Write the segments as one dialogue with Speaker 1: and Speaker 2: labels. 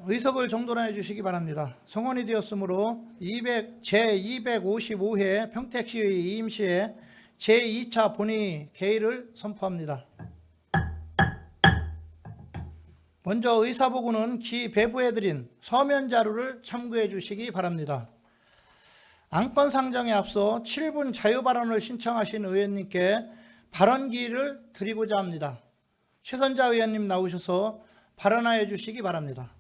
Speaker 1: 의석을 정돈해 주시기 바랍니다. 성원이 되었으므로 제255회 평택시의 이임시에 제2차 본의 개의를 선포합니다. 먼저 의사보고는 기 배부해드린 서면 자료를 참고해 주시기 바랍니다. 안건 상정에 앞서 7분 자유발언을 신청하신 의원님께 발언 기회를 드리고자 합니다. 최선자 의원님 나오셔서 발언하여 주시기 바랍니다.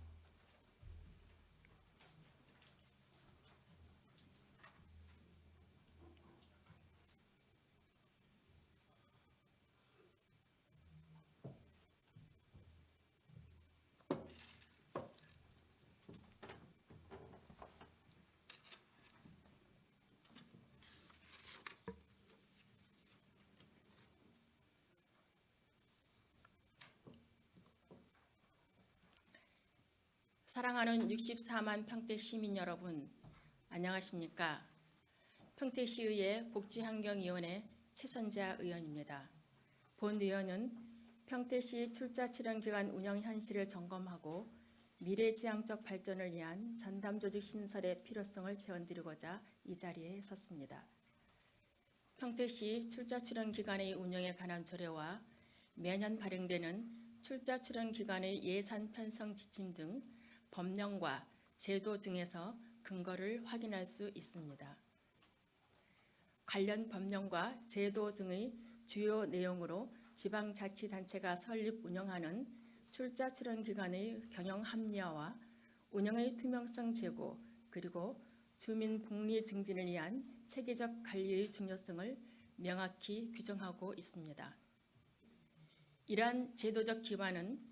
Speaker 2: 사랑하는 64만 평택 시민 여러분, 안녕하십니까? 평택시의회 복지환경위원회 최선자 의원입니다. 본 의원은 평택시 출자 출연 기관 운영 현실을 점검하고 미래지향적 발전을 위한 전담 조직 신설의 필요성을 제언드리고자 이 자리에 섰습니다. 평택시 출자 출연 기관의 운영에 관한 조례와 매년 발행되는 출자 출연 기관의 예산 편성 지침 등 법령과 제도 등에서 근거를 확인할 수 있습니다. 관련 법령과 제도 등의 주요 내용으로 지방자치단체가 설립 운영하는 출자 출연 기관의 경영 합리화와 운영의 투명성 제고, 그리고 주민 복리 증진을 위한 체계적 관리의 중요성을 명확히 규정하고 있습니다. 이러한 제도적 기반은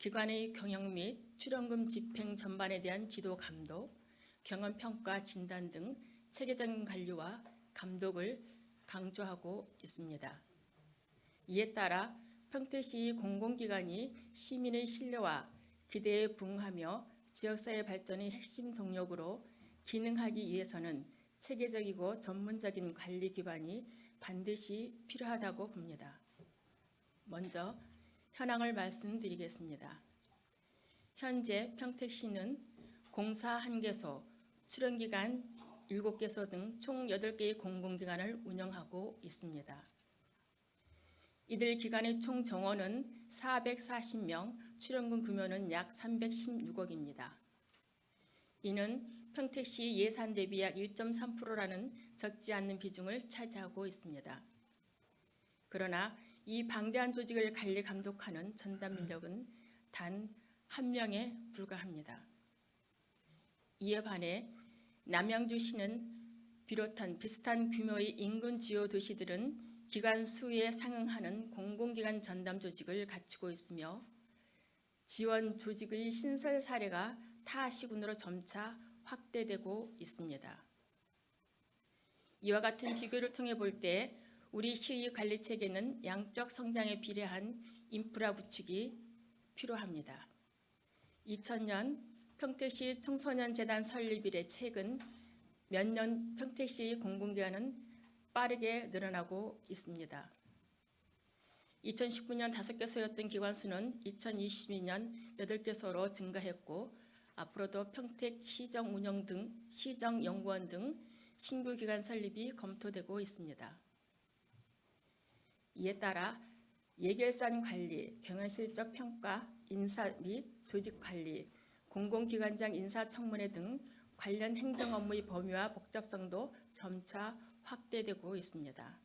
Speaker 2: 기관의 경영 및 출연금 집행 전반에 대한 지도 감독, 경험 평가 진단 등 체계적인 관리와 감독을 강조하고 있습니다. 이에 따라 평택시 공공기관이 시민의 신뢰와 기대에 부응하며 지역사회 발전의 핵심 동력으로 기능하기 위해서는 체계적이고 전문적인 관리 기반이 반드시 필요하다고 봅니다. 먼저 현황을 말씀드리겠습니다. 현재 평택시는 공사 1개소, 출연기관 7개소 등 총 8개의 공공기관을 운영하고 있습니다. 이들 기관의 총 정원은 440명, 출연금 규모는 약 316억입니다. 이는 평택시 예산 대비 약 1.3%라는 적지 않는 비중을 차지하고 있습니다. 그러나 이 방대한 조직을 관리 감독하는 전담 인력은 단 1명에 불과합니다. 이에 반해 남양주시는 비롯한 비슷한 규모의 인근 주요 도시들은 기관 수에 상응하는 공공기관 전담 조직을 갖추고 있으며 지원 조직의 신설 사례가 타 시군으로 점차 확대되고 있습니다. 이와 같은 비교를 통해 볼 때 우리 시의 관리 체계는 양적 성장에 비례한 인프라 구축이 필요합니다. 2000년 평택시 청소년재단 설립 이래 최근 몇 년 평택시 공공기관은 빠르게 늘어나고 있습니다. 2019년 5개소였던 기관 수는 2022년 8개소로 증가했고 앞으로도 평택시정 운영 등 시정연구원 등 신규 기관 설립이 검토되고 있습니다. 이에 따라 예결산 관리, 경영실적 평가, 인사 및 조직 관리, 공공기관장 인사청문회 등 관련 행정 업무의 범위와 복잡성도 점차 확대되고 있습니다.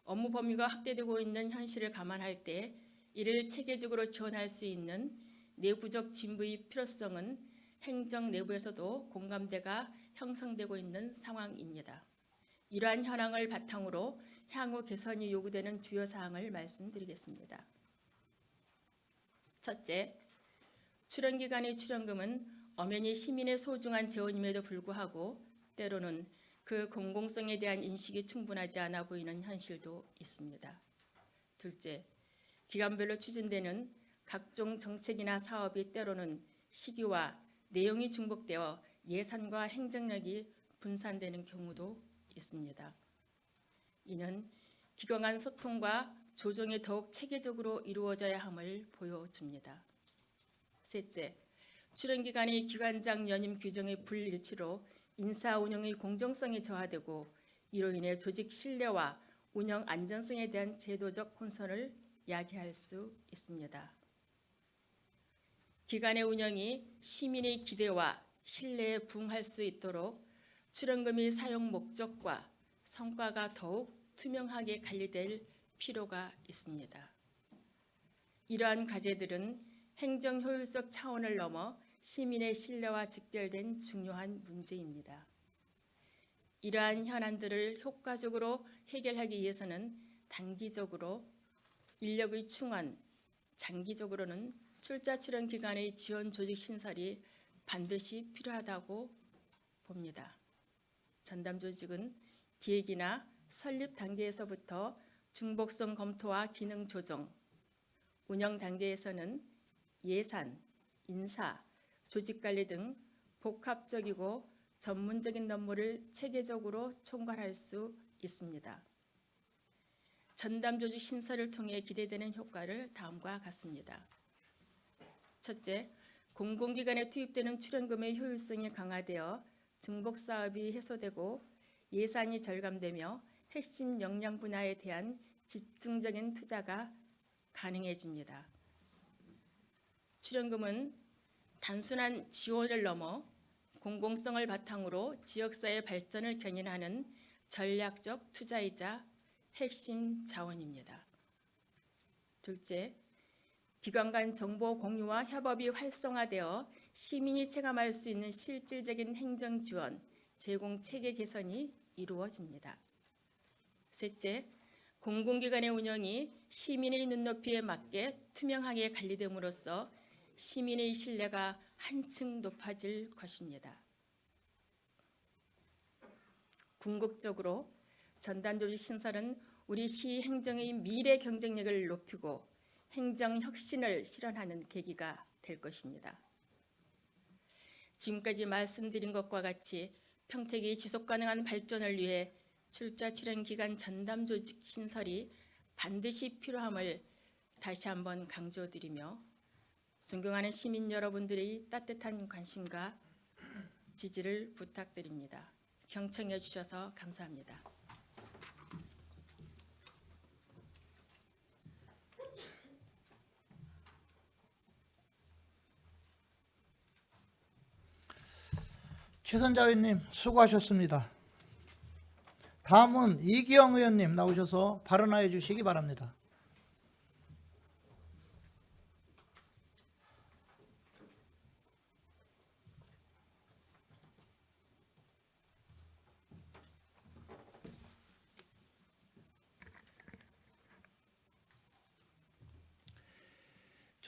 Speaker 2: 업무 범위가 확대되고 있는 현실을 감안할 때 이를 체계적으로 지원할 수 있는 내부적 진부의 필요성은 행정 내부에서도 공감대가 형성되고 있는 상황입니다. 이러한 현황을 바탕으로 향후 개선이 요구되는 주요 사항을 말씀드리겠습니다. 첫째, 출연기관의 출연금은 엄연히 시민의 소중한 재원임에도 불구하고 때로는 그 공공성에 대한 인식이 충분하지 않아 보이는 현실도 있습니다. 둘째, 기관별로 추진되는 각종 정책이나 사업이 때로는 시기와 내용이 중복되어 예산과 행정력이 분산되는 경우도 있습니다. 이는 기관 간 소통과 조정이 더욱 체계적으로 이루어져야 함을 보여줍니다. 셋째, 출연기관의 기관장 연임 규정의 불일치로 인사 운영의 공정성이 저하되고 이로 인해 조직 신뢰와 운영 안전성에 대한 제도적 혼선을 야기할 수 있습니다. 기관의 운영이 시민의 기대와 신뢰에 부응할 수 있도록 출연금의 사용 목적과 성과가 더욱 투명하게 관리될 필요가 있습니다. 이러한 과제들은 행정 효율적 차원을 넘어 시민의 신뢰와 직결된 중요한 문제입니다. 이러한 현안들을 효과적으로 해결하기 위해서는 단기적으로 인력의 충원, 장기적으로는 출자 출연 기관의 지원 조직 신설이 반드시 필요하다고 봅니다. 전담 조직은 기획이나 설립 단계에서부터 중복성 검토와 기능 조정, 운영 단계에서는 예산, 인사, 조직 관리 등 복합적이고 전문적인 업무를 체계적으로 총괄할 수 있습니다. 전담 조직 신설을 통해 기대되는 효과를 다음과 같습니다. 첫째, 공공기관에 투입되는 출연금의 효율성이 강화되어 중복 사업이 해소되고 예산이 절감되며 핵심 역량 분야에 대한 집중적인 투자가 가능해집니다. 출연금은 단순한 지원을 넘어 공공성을 바탕으로 지역사회 발전을 견인하는 전략적 투자이자 핵심 자원입니다. 둘째, 기관 간 정보 공유와 협업이 활성화되어 시민이 체감할 수 있는 실질적인 행정 지원, 제공 체계 개선이 이루어집니다. 셋째, 공공기관의 운영이 시민의 눈높이에 맞게 투명하게 관리됨으로써 시민의 신뢰가 한층 높아질 것입니다. 궁극적으로 전담조직 신설은 우리 시 행정의 미래 경쟁력을 높이고 행정 혁신을 실현하는 계기가 될 것입니다. 지금까지 말씀드린 것과 같이 평택의 지속가능한 발전을 위해 출자 출연 기관 전담 조직 신설이 반드시 필요함을 다시 한번 강조드리며 존경하는 시민 여러분들의 따뜻한 관심과 지지를 부탁드립니다. 경청해 주셔서 감사합니다.
Speaker 1: 최선자 의원님 수고하셨습니다. 다음은 이기영 의원님 나오셔서 발언하여 주시기 바랍니다.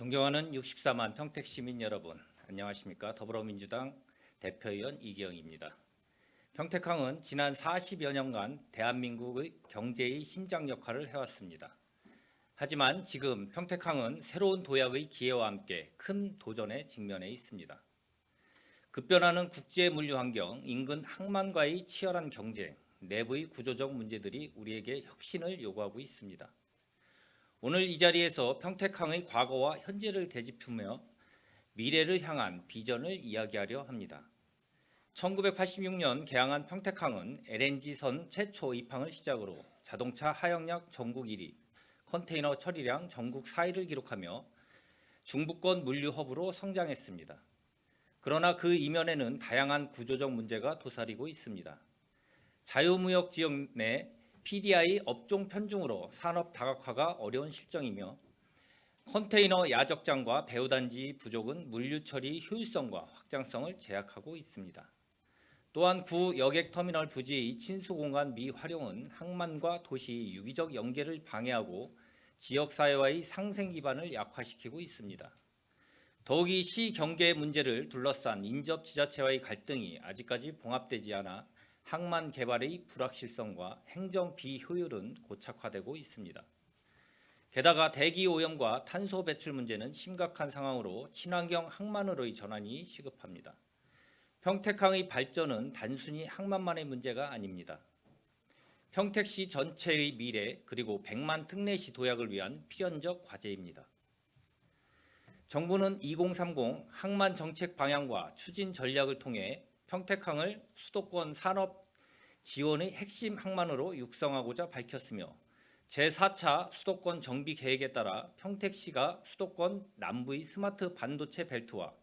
Speaker 3: 존경하는 64만 평택 시민 여러분, 안녕하십니까? 더불어민주당 대표위원 이기영입니다. 평택항은 지난 40여 년간 대한민국의 경제의 심장 역할을 해왔습니다. 하지만 지금 평택항은 새로운 도약의 기회와 함께 큰 도전에 직면해 있습니다. 급변하는 국제 물류 환경, 인근 항만과의 치열한 경쟁, 내부의 구조적 문제들이 우리에게 혁신을 요구하고 있습니다. 오늘 이 자리에서 평택항의 과거와 현재를 되짚으며 미래를 향한 비전을 이야기하려 합니다. 1986년 개항한 평택항은 LNG선 최초 입항을 시작으로 자동차 하역량 전국 1위, 컨테이너 처리량 전국 4위를 기록하며 중부권 물류 허브로 성장했습니다. 그러나 그 이면에는 다양한 구조적 문제가 도사리고 있습니다. 자유무역 지역 내 PDI 업종 편중으로 산업 다각화가 어려운 실정이며 컨테이너 야적장과 배후단지 부족은 물류 처리 효율성과 확장성을 제약하고 있습니다. 또한 구 여객터미널 부지의 친수공간 미활용은 항만과 도시 유기적 연계를 방해하고 지역사회와의 상생 기반을 약화시키고 있습니다. 더욱이 시 경계 문제를 둘러싼 인접 지자체와의 갈등이 아직까지 봉합되지 않아 항만 개발의 불확실성과 행정 비효율은 고착화되고 있습니다. 게다가 대기 오염과 탄소 배출 문제는 심각한 상황으로 친환경 항만으로의 전환이 시급합니다. 평택항의 발전은 단순히 항만만의 문제가 아닙니다. 평택시 전체의 미래 그리고 100만 특례시 도약을 위한 필연적 과제입니다. 정부는 2030 항만 정책 방향과 추진 전략을 통해 평택항을 수도권 산업 지원의 핵심 항만으로 육성하고자 밝혔으며 제4차 수도권 정비 계획에 따라 평택시가 수도권 남부의 스마트 반도체 벨트와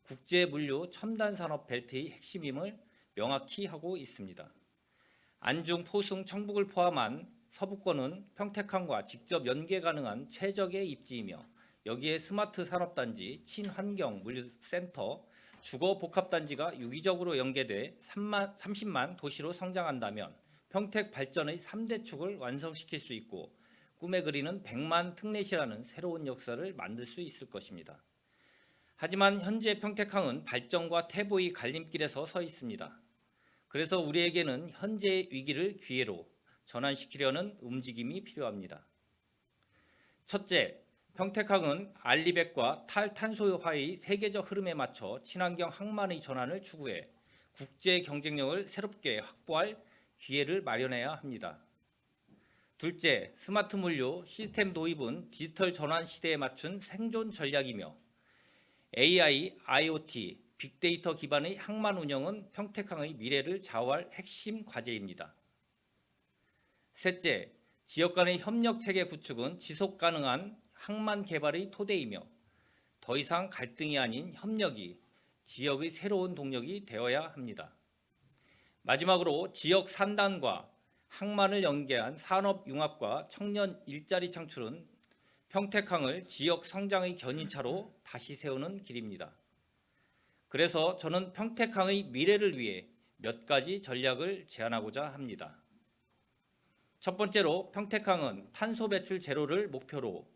Speaker 3: 국제 물류 첨단 산업 벨트의 핵심임을 명확히 하고 있습니다. 안중, 포승, 청북을 포함한 서부권은 평택항과 직접 연계 가능한 최적의 입지이며 여기에 스마트 산업단지, 친환경 물류센터, 주거복합단지가 유기적으로 연계돼 30만 도시로 성장한다면 평택 발전의 3대 축을 완성시킬 수 있고 꿈에 그리는 100만 특례시라는 새로운 역사를 만들 수 있을 것입니다. 하지만 현재 평택항은 발전과 퇴보의 갈림길에서 서 있습니다. 그래서 우리에게는 현재의 위기를 기회로 전환시키려는 움직임이 필요합니다. 첫째, 평택항은 알리백과 탈탄소화의 세계적 흐름에 맞춰 친환경 항만의 전환을 추구해 국제 경쟁력을 새롭게 확보할 기회를 마련해야 합니다. 둘째, 스마트 물류 시스템 도입은 디지털 전환 시대에 맞춘 생존 전략이며 AI, IoT, 빅데이터 기반의 항만 운영은 평택항의 미래를 좌우할 핵심 과제입니다. 셋째, 지역 간의 협력 체계 구축은 지속 가능한 항만 개발의 토대이며 더 이상 갈등이 아닌 협력이 지역의 새로운 동력이 되어야 합니다. 마지막으로 지역 산단과 항만을 연계한 산업 융합과 청년 일자리 창출은 평택항을 지역 성장의 견인차로 다시 세우는 길입니다. 그래서 저는 평택항의 미래를 위해 몇 가지 전략을 제안하고자 합니다. 첫 번째로 평택항은 탄소 배출 제로를 목표로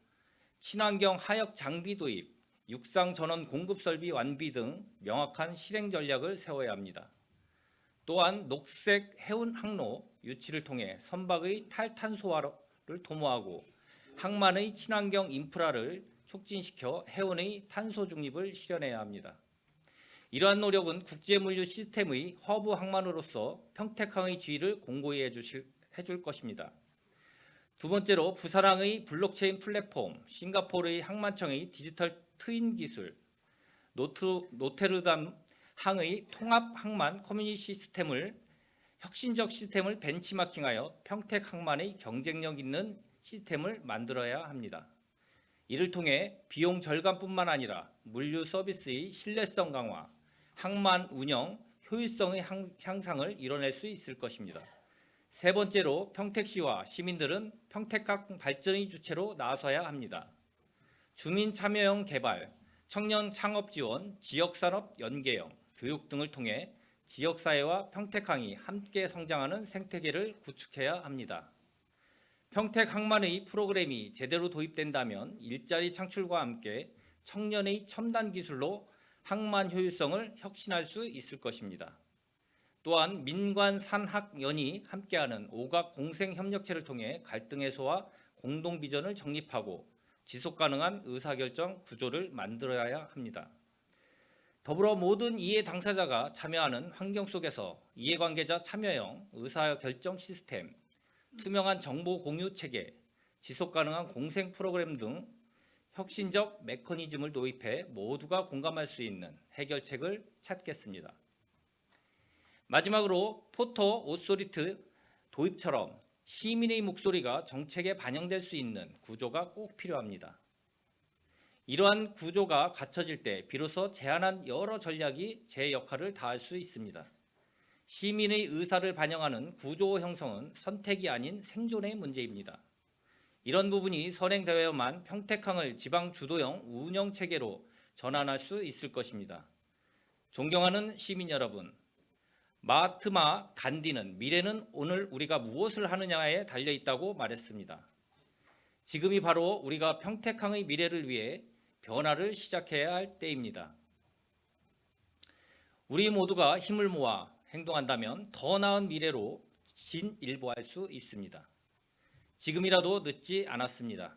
Speaker 3: 친환경 하역 장비 도입, 육상 전원 공급 설비 완비 등 명확한 실행 전략을 세워야 합니다. 또한 녹색 해운 항로 유치를 통해 선박의 탈탄소화를 도모하고 항만의 친환경 인프라를 촉진시켜 해운의 탄소 중립을 실현해야 합니다. 이러한 노력은 국제물류 시스템의 허브 항만으로서 평택항의 지위를 공고히 해줄 것입니다. 두 번째로 부산항의 블록체인 플랫폼, 싱가포르의 항만청의 디지털 트윈 기술, 노테르담 항의 통합 항만 커뮤니티 시스템을 혁신적 시스템을 벤치마킹하여 평택 항만의 경쟁력 있는 시스템을 만들어야 합니다. 이를 통해 비용 절감뿐만 아니라 물류 서비스의 신뢰성 강화, 항만 운영 효율성의 향상을 이뤄낼 수 있을 것입니다. 세 번째로 평택시와 시민들은 평택항 발전의 주체로 나서야 합니다. 주민 참여형 개발, 청년 창업 지원, 지역산업 연계형, 교육 등을 통해 지역사회와 평택항이 함께 성장하는 생태계를 구축해야 합니다. 평택항만의 프로그램이 제대로 도입된다면 일자리 창출과 함께 청년의 첨단 기술로 항만 효율성을 혁신할 수 있을 것입니다. 또한 민관 산학연이 함께하는 오각 공생협력체를 통해 갈등 해소와 공동 비전을 정립하고 지속가능한 의사결정 구조를 만들어야 합니다. 더불어 모든 이해 당사자가 참여하는 환경 속에서 이해관계자 참여형 의사결정 시스템, 투명한 정보 공유 체계, 지속가능한 공생 프로그램 등 혁신적 메커니즘을 도입해 모두가 공감할 수 있는 해결책을 찾겠습니다. 마지막으로 포토 오소리티 도입처럼 시민의 목소리가 정책에 반영될 수 있는 구조가 꼭 필요합니다. 이러한 구조가 갖춰질 때 비로소 제안한 여러 전략이 제 역할을 다할 수 있습니다. 시민의 의사를 반영하는 구조 형성은 선택이 아닌 생존의 문제입니다. 이런 부분이 선행되어야만 평택항을 지방 주도형 운영 체계로 전환할 수 있을 것입니다. 존경하는 시민 여러분, 마하트마 간디는 미래는 오늘 우리가 무엇을 하느냐에 달려 있다고 말했습니다. 지금이 바로 우리가 평택항의 미래를 위해 변화를 시작해야 할 때입니다. 우리 모두가 힘을 모아 행동한다면 더 나은 미래로 진일보할 수 있습니다. 지금이라도 늦지 않았습니다.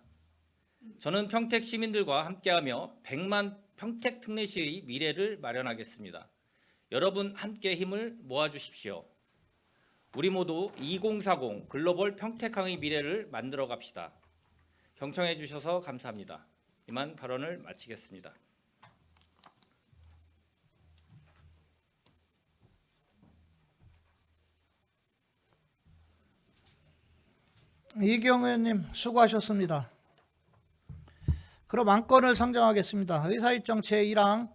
Speaker 3: 저는 평택 시민들과 함께하며 100만 평택 특례시의 미래를 마련하겠습니다. 여러분 함께 힘을 모아주십시오. 우리 모두 2040 글로벌 평택항의 미래를 만들어 갑시다. 경청해 주셔서 감사합니다. 이만 발언을 마치겠습니다.
Speaker 1: 이기영 의원님 수고하셨습니다. 그럼 안건을 상정하겠습니다. 의사일정 제1항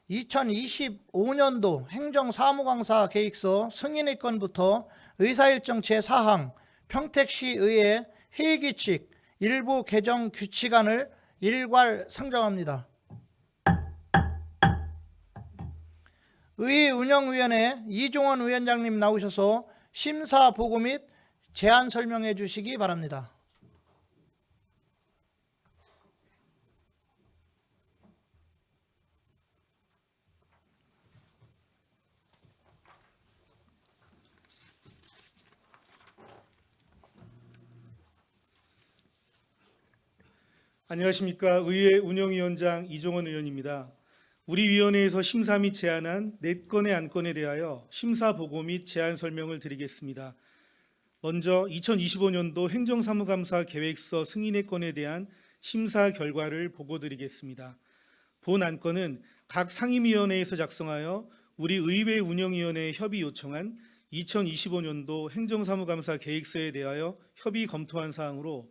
Speaker 1: 2025년도 행정사무강사 계획서 승인의 건부터 의사일정 제4항 평택시의회 회의규칙 일부 개정 규칙안을 일괄 상정합니다. 의회운영위원회 이종원 위원장님 나오셔서 심사 보고 및 제안 설명해 주시기 바랍니다.
Speaker 4: 안녕하십니까. 의회 운영위원장 이종원 의원입니다. 우리 위원회에서 심사 및 제안한 4건의 안건에 대하여 심사 보고 및 제안 설명을 드리겠습니다. 먼저 2025년도 행정사무감사 계획서 승인의 건에 대한 심사 결과를 보고 드리겠습니다. 본 안건은 각 상임위원회에서 작성하여 우리 의회 운영위원회에 협의 요청한 2025년도 행정사무감사 계획서에 대하여 협의 검토한 사항으로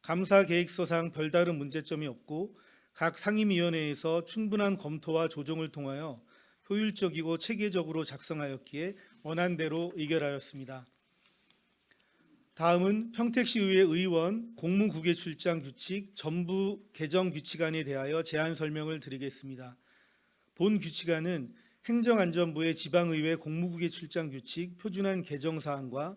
Speaker 4: 감사 계획서상 별다른 문제점이 없고 각 상임위원회에서 충분한 검토와 조정을 통하여 효율적이고 체계적으로 작성하였기에 원안대로 의결하였습니다. 다음은 평택시의회 의원 공무국외 출장 규칙 전부 개정 규칙안에 대하여 제안 설명을 드리겠습니다. 본 규칙안은 행정안전부의 지방의회 공무국외 출장 규칙 표준안 개정 사항과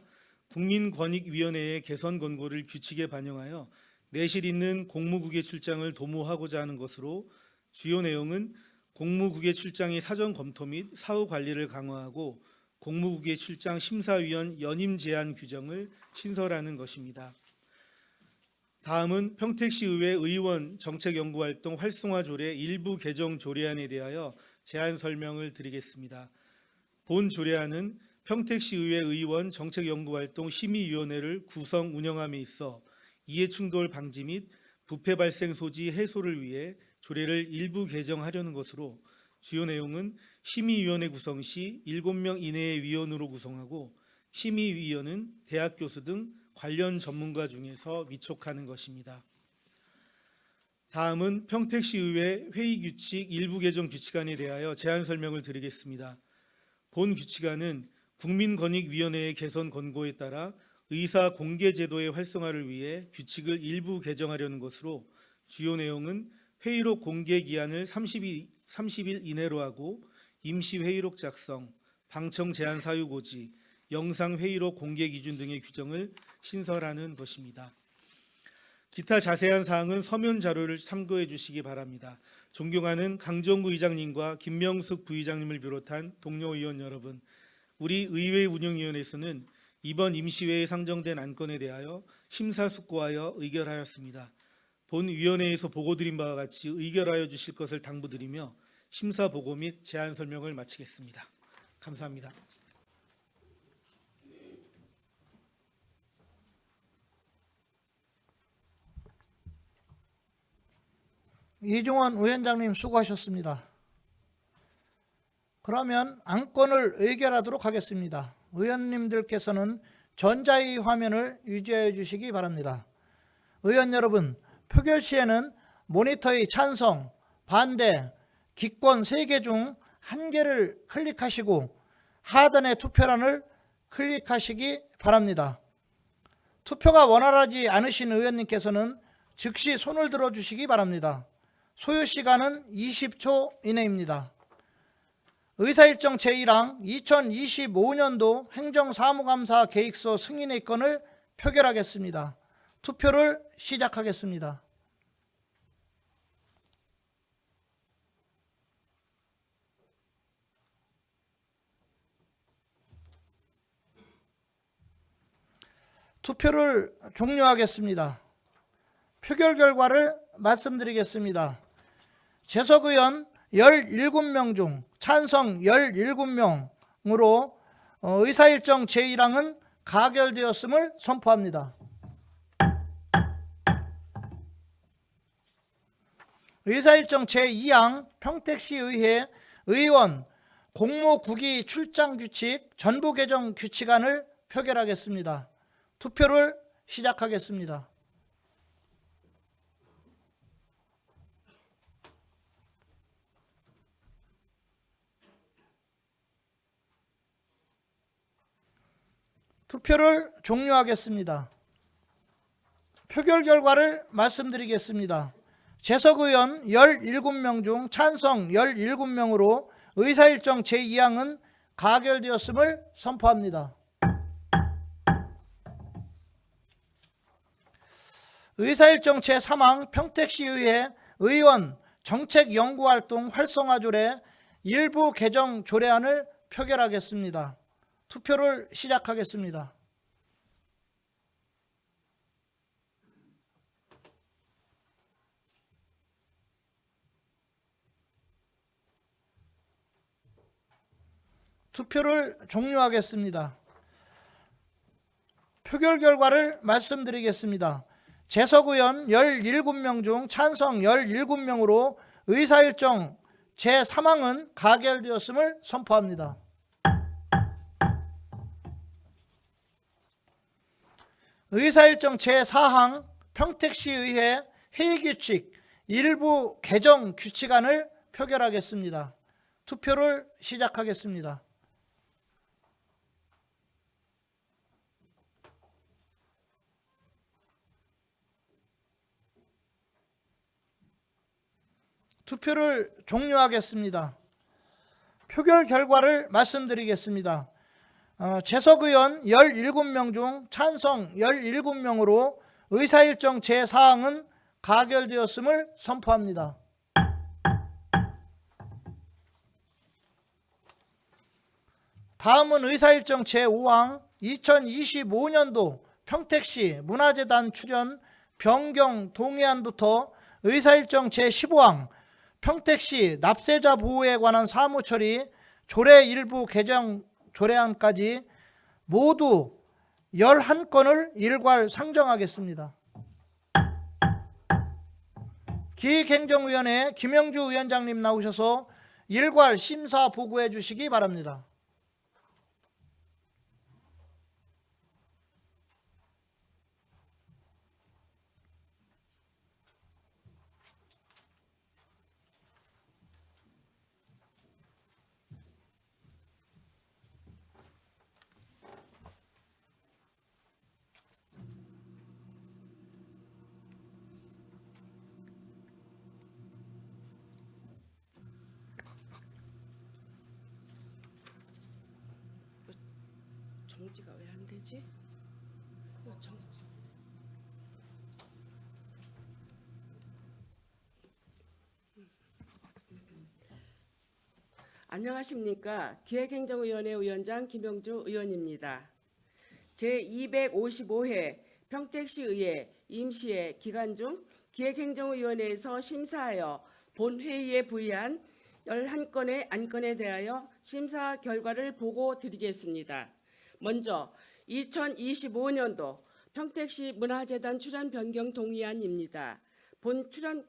Speaker 4: 국민권익위원회의 개선 권고를 규칙에 반영하여 내실 있는 공무국외 출장을 도모하고자 하는 것으로 주요 내용은 공무국외 출장의 사전 검토 및 사후 관리를 강화하고 공무국외 출장 심사위원 연임 제한 규정을 신설하는 것입니다. 다음은 평택시의회 의원 정책연구활동 활성화 조례 일부 개정 조례안에 대하여 제안 설명을 드리겠습니다. 본 조례안은 평택시의회 의원 정책연구활동 심의위원회를 구성 운영함에 있어 이해충돌 방지 및 부패 발생 소지 해소를 위해 조례를 일부 개정하려는 것으로 주요 내용은 심의위원회 구성 시 7명 이내의 위원으로 구성하고 심의위원은 대학 교수 등 관련 전문가 중에서 위촉하는 것입니다. 다음은 평택시의회 회의규칙 일부 개정 규칙안에 대하여 제안 설명을 드리겠습니다. 본 규칙안은 국민권익위원회의 개선 권고에 따라 의사 공개 제도의 활성화를 위해 규칙을 일부 개정하려는 것으로 주요 내용은 회의록 공개 기한을 30일 이내로 하고 임시 회의록 작성, 방청 제한 사유 고지, 영상 회의록 공개 기준 등의 규정을 신설하는 것입니다. 기타 자세한 사항은 서면 자료를 참고해 주시기 바랍니다. 존경하는 강정구 의장님과 김명숙 부의장님을 비롯한 동료 의원 여러분, 우리 의회 운영위원회에서는 이번 임시회에 상정된 안건에 대하여 심사숙고하여 의결하였습니다. 본 위원회에서 보고드린 바와 같이 의결하여 주실 것을 당부드리며 심사 보고 및 제안 설명을 마치겠습니다. 감사합니다.
Speaker 1: 이종원 위원장님 수고하셨습니다. 그러면 안건을 의결하도록 하겠습니다. 의원님들께서는 전자의 화면을 유지해 주시기 바랍니다. 의원 여러분, 표결 시에는 모니터의 찬성, 반대, 기권 3개 중 1개를 클릭하시고 하단의 투표란을 클릭하시기 바랍니다. 투표가 원활하지 않으신 의원님께서는 즉시 손을 들어 주시기 바랍니다. 소요 시간은 20초 이내입니다. 의사일정 제1항 2025년도 행정사무감사 계획서 승인의 건을 표결하겠습니다. 투표를 시작하겠습니다. 투표를 종료하겠습니다. 표결 결과를 말씀드리겠습니다. 재석 의원 17명 중 찬성 17명으로 의사일정 제1항은 가결되었음을 선포합니다. 의사일정 제2항 평택시의회 의원 공무국위 출장 규칙 전부 개정 규칙안을 표결하겠습니다. 투표를 시작하겠습니다. 투표를 종료하겠습니다. 표결 결과를 말씀드리겠습니다. 재석 의원 17명 중 찬성 17명으로 의사일정 제2항은 가결되었음을 선포합니다. 의사일정 제3항 평택시의회 의원 정책연구활동 활성화 조례 일부 개정 조례안을 표결하겠습니다. 투표를 시작하겠습니다. 투표를 종료하겠습니다. 표결 결과를 말씀드리겠습니다. 재석 의원 17명 중 찬성 17명으로 의사일정 제3항은 가결되었음을 선포합니다. 의사일정 제4항 평택시의회 회의규칙 일부 개정 규칙안을 표결하겠습니다. 투표를 시작하겠습니다. 투표를 종료하겠습니다. 표결 결과를 말씀드리겠습니다. 재석 의원 17명 중 찬성 17명으로 의사일정 제4항은 가결되었음을 선포합니다. 다음은 의사일정 제5항 2025년도 평택시 문화재단 출연 변경 동의안부터 의사일정 제15항 평택시 납세자 보호에 관한 사무처리 조례 일부 개정 조례안까지 모두 11건을 일괄 상정하겠습니다. 기획행정위원회 김영주 위원장님 나오셔서 일괄 심사 보고해 주시기 바랍니다.
Speaker 5: 정지가 왜 안 되지? 정지. 안녕하십니까. 기획행정위원회 위원장 김영주 의원입니다. 제255회 평택시의회 임시회 기간 중 기획행정위원회에서 심사하여 본회의에 부의한 11건의 안건에 대하여 심사 결과를 보고 드리겠습니다. 먼저 2025년도 평택시 문화재단 출연 변경 동의안입니다. 본 출연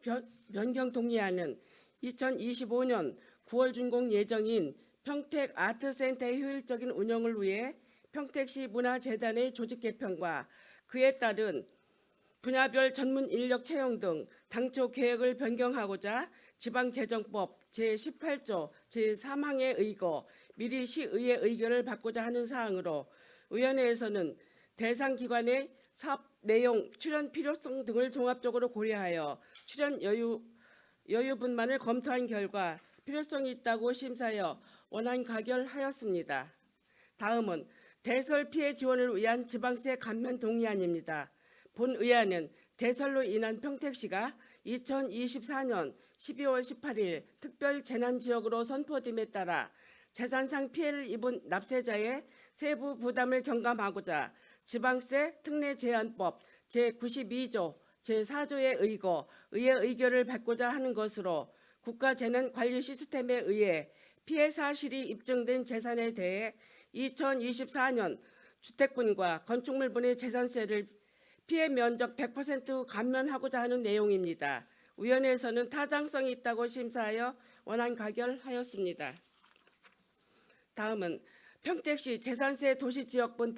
Speaker 5: 변경 동의안은 2025년 9월 준공 예정인 평택 아트센터의 효율적인 운영을 위해 평택시 문화재단의 조직 개편과 그에 따른 분야별 전문 인력 채용 등 당초 계획을 변경하고자 지방재정법 제18조 제3항에 의거 미리 시의회 의결을 받고자 하는 사항으로 위원회에서는 대상 기관의 사업 내용, 출연 필요성 등을 종합적으로 고려하여 출연 여유분만을 검토한 결과 필요성이 있다고 심사하여 원안 가결하였습니다. 다음은 대설 피해 지원을 위한 지방세 감면 동의안입니다. 본 의안은 대설로 인한 평택시가 2024년 12월 18일 특별 재난지역으로 선포됨에 따라 재산상 피해를 입은 납세자의 세부 부담을 경감하고자 지방세 특례제한법 제92조 제4조에 의거 의회 의결을 받고자 하는 것으로 국가재난관리 시스템에 의해 피해 사실이 입증된 재산에 대해 2024년 주택분과 건축물분의 재산세를 피해 면적 100% 감면하고자 하는 내용입니다. 위원회에서는 타당성이 있다고 심사하여 원안 가결하였습니다. 다음은 평택시 재산세 도시지역분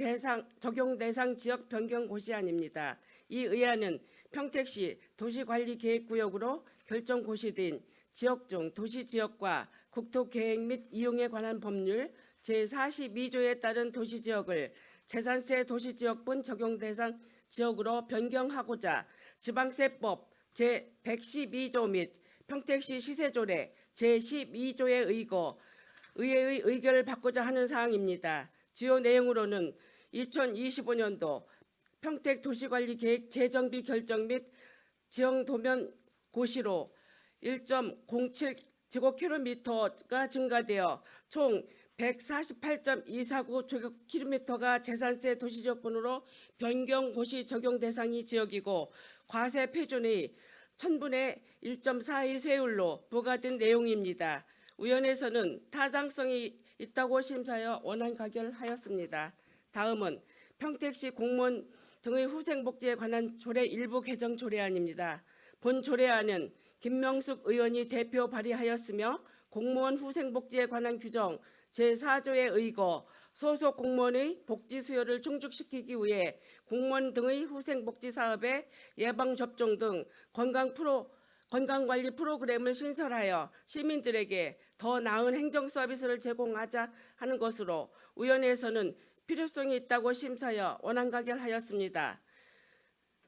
Speaker 5: 적용 대상 지역 변경 고시안입니다. 이 의안은 평택시 도시관리계획구역으로 결정 고시된 지역 중 도시지역과 국토계획 및 이용에 관한 법률 제42조에 따른 도시지역을 재산세 도시지역분 적용 대상 지역으로 변경하고자 지방세법 제112조 및 평택시 시세조례 제12조에 의거 의회의 의결을 받고자 하는 사항입니다. 주요 내용으로는 2025년도 평택 도시관리계획 재정비 결정 및 지형도면 고시로 1.07제곱킬로미터가 증가되어 총 148.249제곱킬로미터가 재산세 도시지역분으로 변경 고시 적용 대상이 지역이고 과세 표준의 1000분의 1.42 세율로 부과된 내용입니다. 위원회에서는 타당성이 있다고 심사하여 원안 가결하였습니다. 다음은 평택시 공무원 등의 후생복지에 관한 조례 일부 개정 조례안입니다. 본 조례안은 김명숙 의원이 대표 발의하였으며 공무원 후생복지에 관한 규정 제4조에 의거 소속 공무원의 복지 수요를 충족시키기 위해 공무원 등의 후생복지 사업의 예방접종 등 건강관리 프로그램을 신설하여 시민들에게 더 나은 행정 서비스를 제공하자 하는 것으로 위원회에서는 필요성이 있다고 심사하여 원안 가결하였습니다.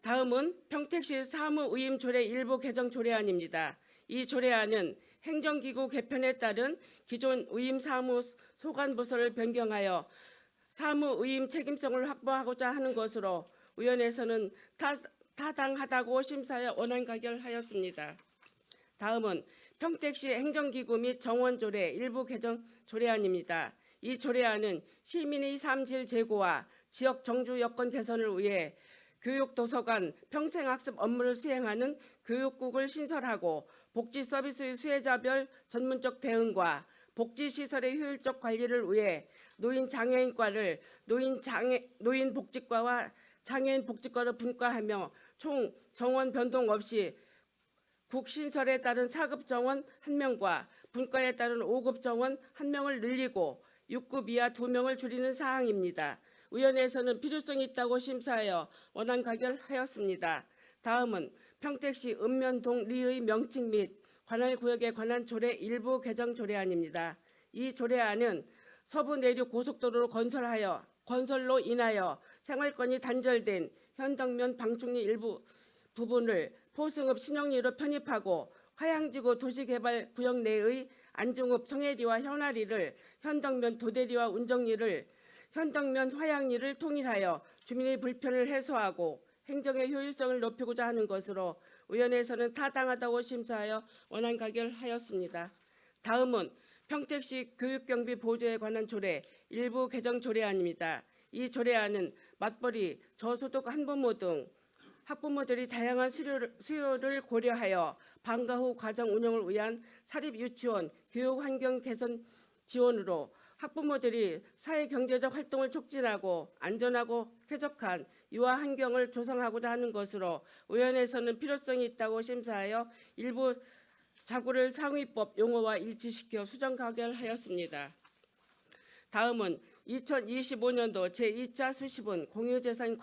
Speaker 5: 다음은 평택시 사무의임 조례 일부 개정 조례안입니다. 이 조례안은 행정기구 개편에 따른 기존 의임 사무 소관 부서를 변경하여 사무의임 책임성을 확보하고자 하는 것으로 위원회에서는 타당하다고 심사하여 원안 가결하였습니다. 다음은 평택시 행정기구 및 정원조례 일부 개정 조례안입니다. 이 조례안은 시민의 삶질 제고와 지역 정주 여건 개선을 위해 교육도서관 평생학습 업무를 수행하는 교육국을 신설하고 복지 서비스의 수혜자별 전문적 대응과 복지시설의 효율적 관리를 위해 노인장애인과를 노인복지과와 장애인복지과로 분과하며 총 정원 변동 없이 국 신설에 따른 4급 정원 1명과 분과에 따른 5급 정원 1명을 늘리고 6급 이하 2명을 줄이는 사항입니다. 위원회에서는 필요성이 있다고 심사하여 원안 가결하였습니다. 다음은 평택시 읍면동 리의 명칭 및 관할구역에 관한 조례 일부 개정 조례안입니다. 이 조례안은 서부 내륙 고속도로를 건설로 인하여 생활권이 단절된 현덕면 방충리 일부 부분을 포승읍 신영리로 편입하고 화양지구 도시개발구역 내의 안중읍 성혜리와 현화리를 현덕면 도대리와 운정리를 현덕면 화양리를 통일하여 주민의 불편을 해소하고 행정의 효율성을 높이고자 하는 것으로 위원회에서는 타당하다고 심사하여 원안 가결하였습니다. 다음은 평택시 교육경비 보조에 관한 조례 일부 개정 조례안입니다. 이 조례안은 맞벌이, 저소득 한부모 등 학부모들이 다양한 수요를 고려하여 방과 후 과정 운영을 위한 사립유치원 교육 환경 개선 지원으로 학부모들이 사회경제적 활동을 촉진하고 안전하고 쾌적한 유아 환경을 조성하고자 하는 것으로 위원회에서는 필요성이 있다고 심사하여 일부 자구를 상위법 용어와 일치시켜 수정 가결하였습니다. 다음은 2025년도 제2차 수시분 공유재산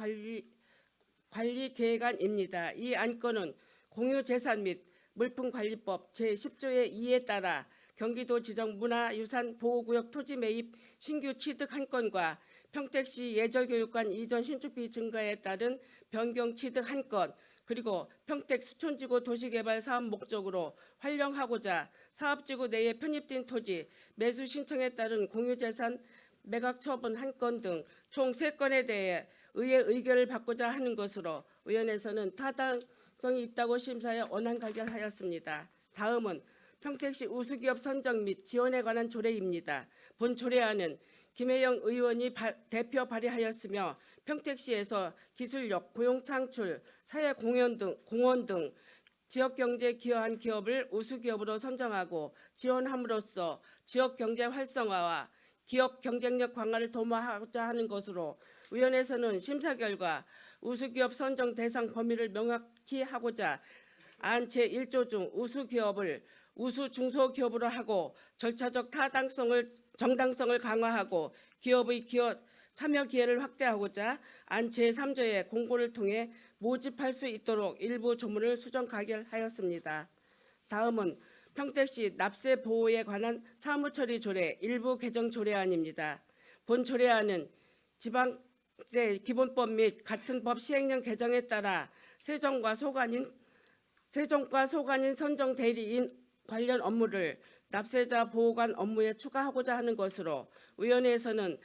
Speaker 5: 관리 계획안입니다. 이 안건은 공유재산 및 물품관리법 제10조의 2에 따라 경기도 지정 문화유산 보호구역 토지 매입 신규 취득 한 건과 평택시 예절교육관 이전 신축비 증가에 따른 변경 취득 한 건, 그리고 평택 수촌지구 도시개발 사업 목적으로 활용하고자 사업지구 내에 편입된 토지 매수 신청에 따른 공유재산 매각 처분 한 건 등 총 3건에 대해 의회 의결을 받고자 하는 것으로 위원회에서는 타당성이 있다고 심사하여 원안 가결하였습니다. 다음은 평택시 우수기업 선정 및 지원에 관한 조례입니다. 본 조례안은 김혜영 의원이 대표 발의하였으며 평택시에서 기술력, 고용창출, 사회공헌 등 지역경제에 기여한 기업을 우수기업으로 선정하고 지원함으로써 지역경제 활성화와 기업 경쟁력 강화를 도모하고자 하는 것으로 위원회에서는 심사 결과 우수기업 선정 대상 범위를 명확히 하고자 안 제1조 중 우수 기업을 우수 중소기업으로 하고 절차적 정당성을 강화하고 기업의 참여 기회를 확대하고자 안 제3조의 공고를 통해 모집할 수 있도록 일부 조문을 수정 가결하였습니다. 다음은 평택시 납세 보호에 관한 사무처리 조례 일부 개정 조례안입니다. 본 조례안은 지방세 기본법 및 같은 법 시행령 개정에 따라 세정과 소관인 선정 대리인 관련 업무를 납세자 보호관 업무에 추가하고자 하는 것으로 위원회에서는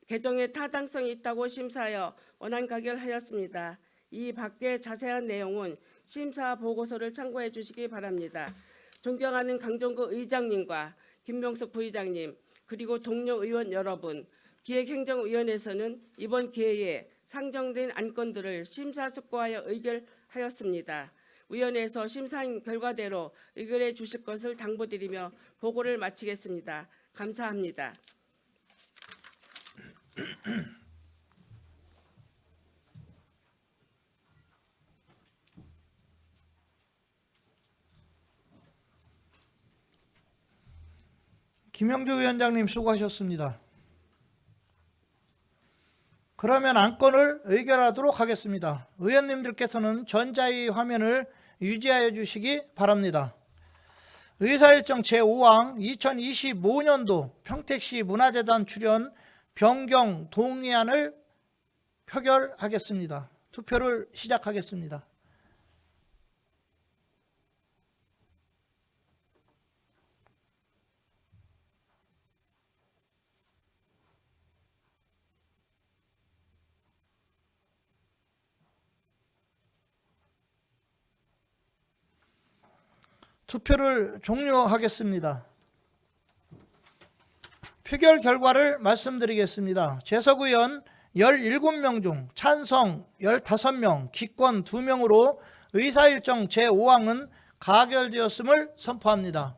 Speaker 5: 개정에 타당성이 있다고 심사하여 원안 가결하였습니다. 이 밖의 자세한 내용은 심사 보고서를 참고해 주시기 바랍니다. 존경하는 강정구 의장님과 김명숙 부의장님 그리고 동료 의원 여러분, 기획행정위원회에서는 이번 기회에 상정된 안건들을 심사숙고하여 의결하였습니다. 위원회에서 심사한 결과대로 의결해 주실 것을 당부드리며 보고를 마치겠습니다. 감사합니다.
Speaker 1: 김영주 위원장님 수고하셨습니다. 그러면 안건을 의결하도록 하겠습니다. 의원님들께서는 전자의 화면을 유지하여 주시기 바랍니다. 의사일정 제5항 2025년도 평택시 문화재단 출연 변경 동의안을 표결하겠습니다. 투표를 시작하겠습니다. 투표를 종료하겠습니다. 표결 결과를 말씀드리겠습니다. 재석 의원 17명 중 찬성 15명, 기권 2명으로 의사일정 제5항은 가결되었음을 선포합니다.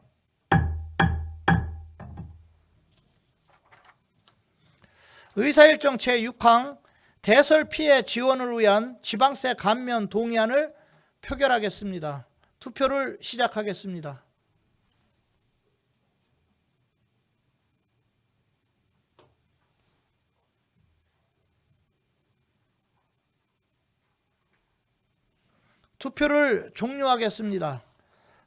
Speaker 1: 의사일정 제6항 대설 피해 지원을 위한 지방세 감면 동의안을 표결하겠습니다. 투표를 시작하겠습니다. 투표를 종료하겠습니다.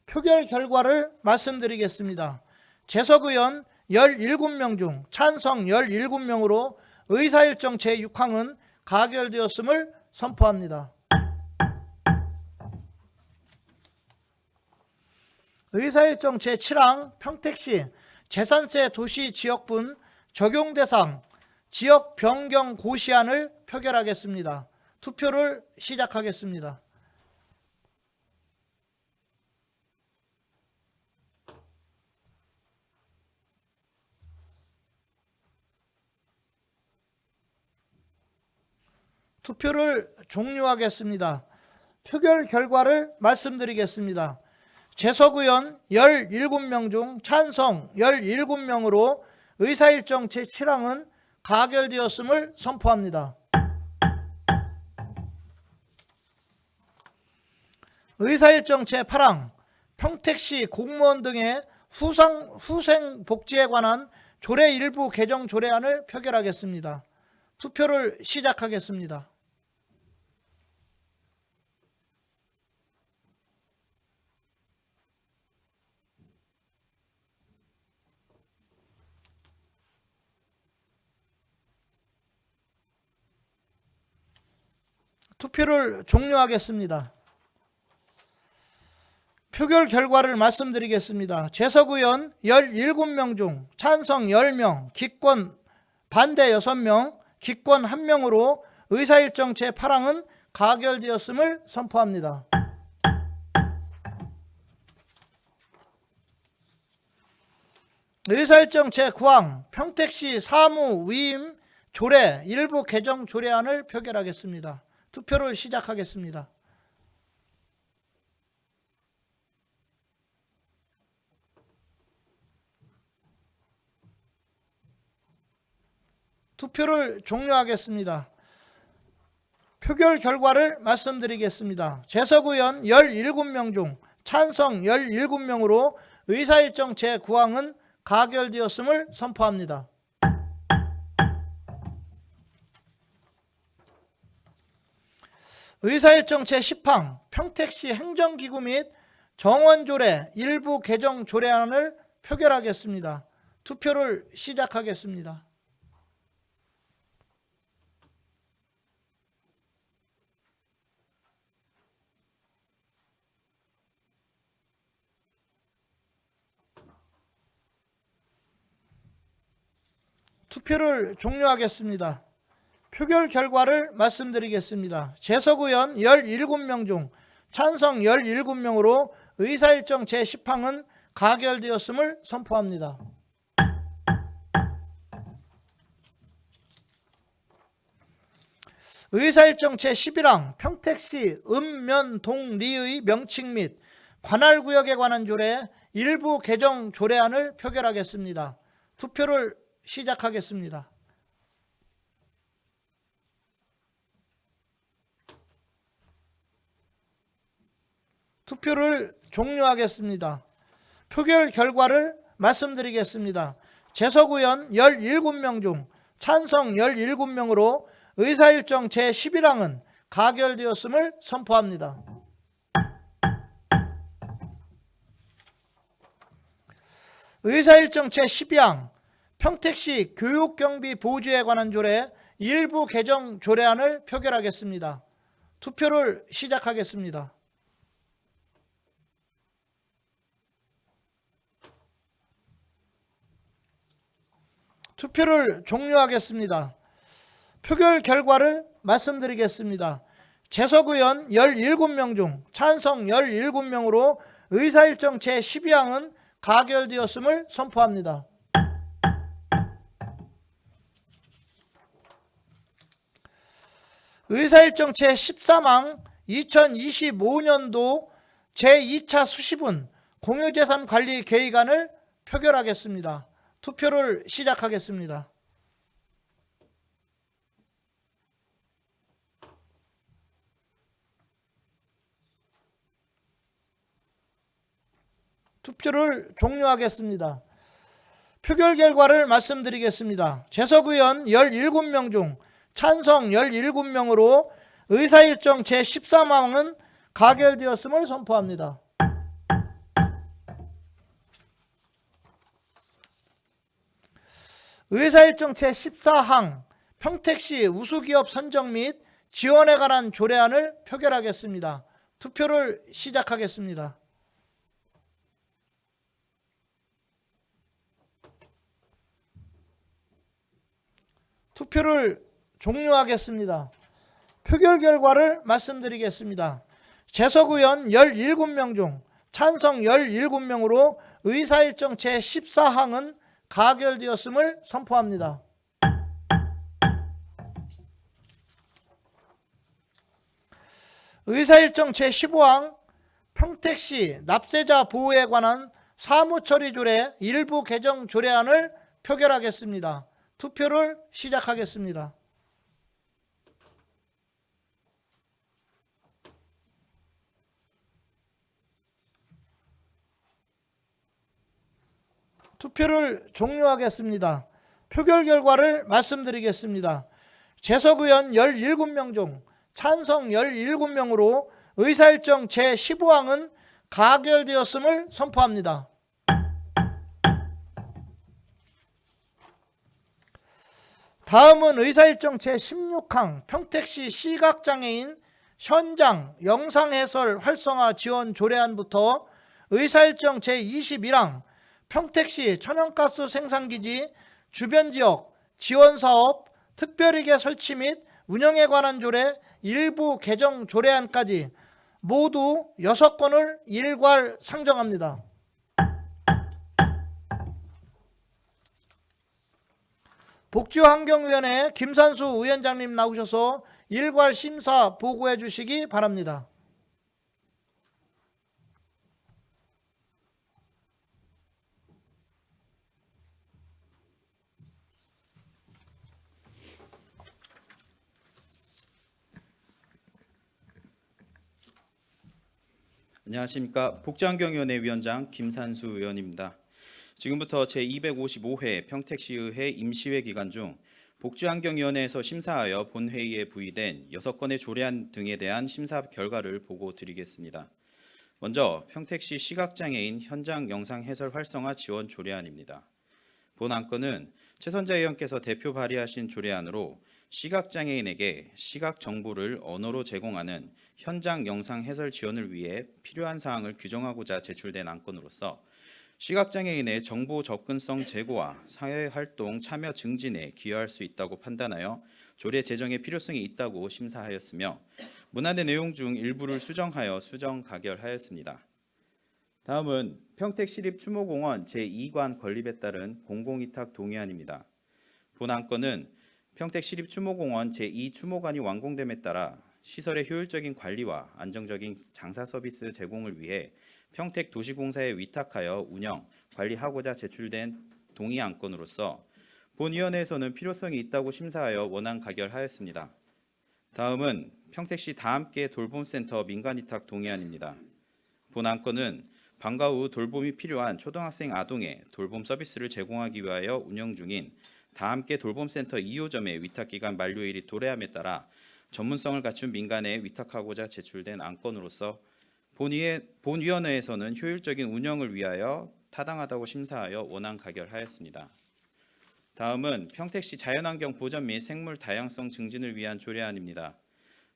Speaker 1: 표결 결과를 말씀드리겠습니다. 재석 의원 17명 중 찬성 17명으로 의사일정 제6항은 가결되었음을 선포합니다. 의사일정 제7항 평택시 재산세 도시지역분 적용대상 지역 변경 고시안을 표결하겠습니다. 투표를 시작하겠습니다. 투표를 종료하겠습니다. 표결 결과를 말씀드리겠습니다. 재석 의원 17명 중 찬성 17명으로 의사일정 제7항은 가결되었음을 선포합니다. 의사일정 제8항 평택시 공무원 등의 후생복지에 관한 조례 일부 개정 조례안을 표결하겠습니다. 투표를 시작하겠습니다. 투표를 종료하겠습니다. 표결 결과를 말씀드리겠습니다. 재석 의원 17명 중 찬성 10명, 기권 반대 6명, 기권 1명으로 의사일정 제8항은 가결되었음을 선포합니다. 의사일정 제9항 평택시 사무위임 조례 일부 개정 조례안을 표결하겠습니다. 투표를 시작하겠습니다. 투표를 종료하겠습니다. 표결 결과를 말씀드리겠습니다. 재석 의원 17명 중 찬성 17명으로 의사일정 제9항은 가결되었음을 선포합니다. 의사일정 제10항 평택시 행정기구 및 정원조례 일부 개정 조례안을 표결하겠습니다. 투표를 시작하겠습니다. 투표를 종료하겠습니다. 표결 결과를 말씀드리겠습니다. 재석 의원 17명 중 찬성 17명으로 의사일정 제10항은 가결되었음을 선포합니다. 의사일정 제11항 평택시 읍면동리의 명칭 및 관할구역에 관한 조례 일부 개정 조례안을 표결하겠습니다. 투표를 시작하겠습니다. 투표를 종료하겠습니다. 표결 결과를 말씀드리겠습니다. 재석 의원 17명 중 찬성 17명으로 의사일정 제11항은 가결되었음을 선포합니다. 의사일정 제12항 평택시 교육경비 보조에 관한 조례 일부 개정 조례안을 표결하겠습니다. 투표를 시작하겠습니다. 투표를 종료하겠습니다. 표결 결과를 말씀드리겠습니다. 재석 의원 17명 중 찬성 17명으로 의사일정 제12항은 가결되었음을 선포합니다. 의사일정 제13항 2025년도 제2차 수시분 공유재산 관리 계획안을 표결하겠습니다. 투표를 시작하겠습니다. 투표를 종료하겠습니다. 표결 결과를 말씀드리겠습니다. 재석 의원 17명 중 찬성 17명으로 의사일정 제13항은 가결되었음을 선포합니다. 의사일정 제14항 평택시 우수기업 선정 및 지원에 관한 조례안을 표결하겠습니다. 투표를 시작하겠습니다. 투표를 종료하겠습니다. 표결 결과를 말씀드리겠습니다. 재석 의원 17명 중 찬성 17명으로 의사일정 제14항은 가결되었음을 선포합니다. 의사일정 제15항 평택시 납세자 보호에 관한 사무처리 조례 일부 개정 조례안을 표결하겠습니다. 투표를 시작하겠습니다. 투표를 종료하겠습니다. 표결 결과를 말씀드리겠습니다. 재석 의원 17명 중 찬성 17명으로 의사일정 제15항은 가결되었음을 선포합니다. 다음은 의사일정 제16항 평택시 시각장애인 현장 영상해설 활성화 지원 조례안부터 의사일정 제21항 평택시 천연가스 생산기지 주변지역 지원사업 특별위계 설치 및 운영에 관한 조례 일부 개정 조례안까지 모두 6건을 일괄 상정합니다. 복지환경위원회 김산수 위원장님 나오셔서 일괄 심사 보고해 주시기 바랍니다.
Speaker 6: 안녕하십니까. 복지환경위원회 위원장 김산수 의원입니다. 지금부터 제255회 평택시의회 임시회 기간 중 복지환경위원회에서 심사하여 본회의에 부의된 6건의 조례안 등에 대한 심사 결과를 보고 드리겠습니다. 먼저 평택시 시각장애인 현장 영상 해설 활성화 지원 조례안입니다. 본 안건은 최선자 의원께서 대표 발의하신 조례안으로 시각장애인에게 시각 정보를 언어로 제공하는 현장 영상 해설 지원을 위해 필요한 사항을 규정하고자 제출된 안건으로서 시각장애인의 정보 접근성 제고와 사회활동 참여 증진에 기여할 수 있다고 판단하여 조례 제정의 필요성이 있다고 심사하였으며 문안의 내용 중 일부를 수정하여 수정 가결하였습니다. 다음은 평택시립추모공원 제2관 건립에 따른 공공위탁 동의안입니다. 본 안건은 평택시립추모공원 제2추모관이 완공됨에 따라 시설의 효율적인 관리와 안정적인 장사 서비스 제공을 위해 평택도시공사에 위탁하여 운영, 관리하고자 제출된 동의 안건으로서 본위원회에서는 필요성이 있다고 심사하여 원안 가결하였습니다. 다음은 평택시 다함께 돌봄센터 민간위탁 동의안입니다. 본 안건은 방과 후 돌봄이 필요한 초등학생 아동의 돌봄 서비스를 제공하기 위하여 운영 중인 다함께 돌봄센터 2호점의 위탁기간 만료일이 도래함에 따라 전문성을 갖춘 민간에 위탁하고자 제출된 안건으로서 본위원회에서는 효율적인 운영을 위하여 타당하다고 심사하여 원안 가결하였습니다. 다음은 평택시 자연환경 보전 및 생물 다양성 증진을 위한 조례안입니다.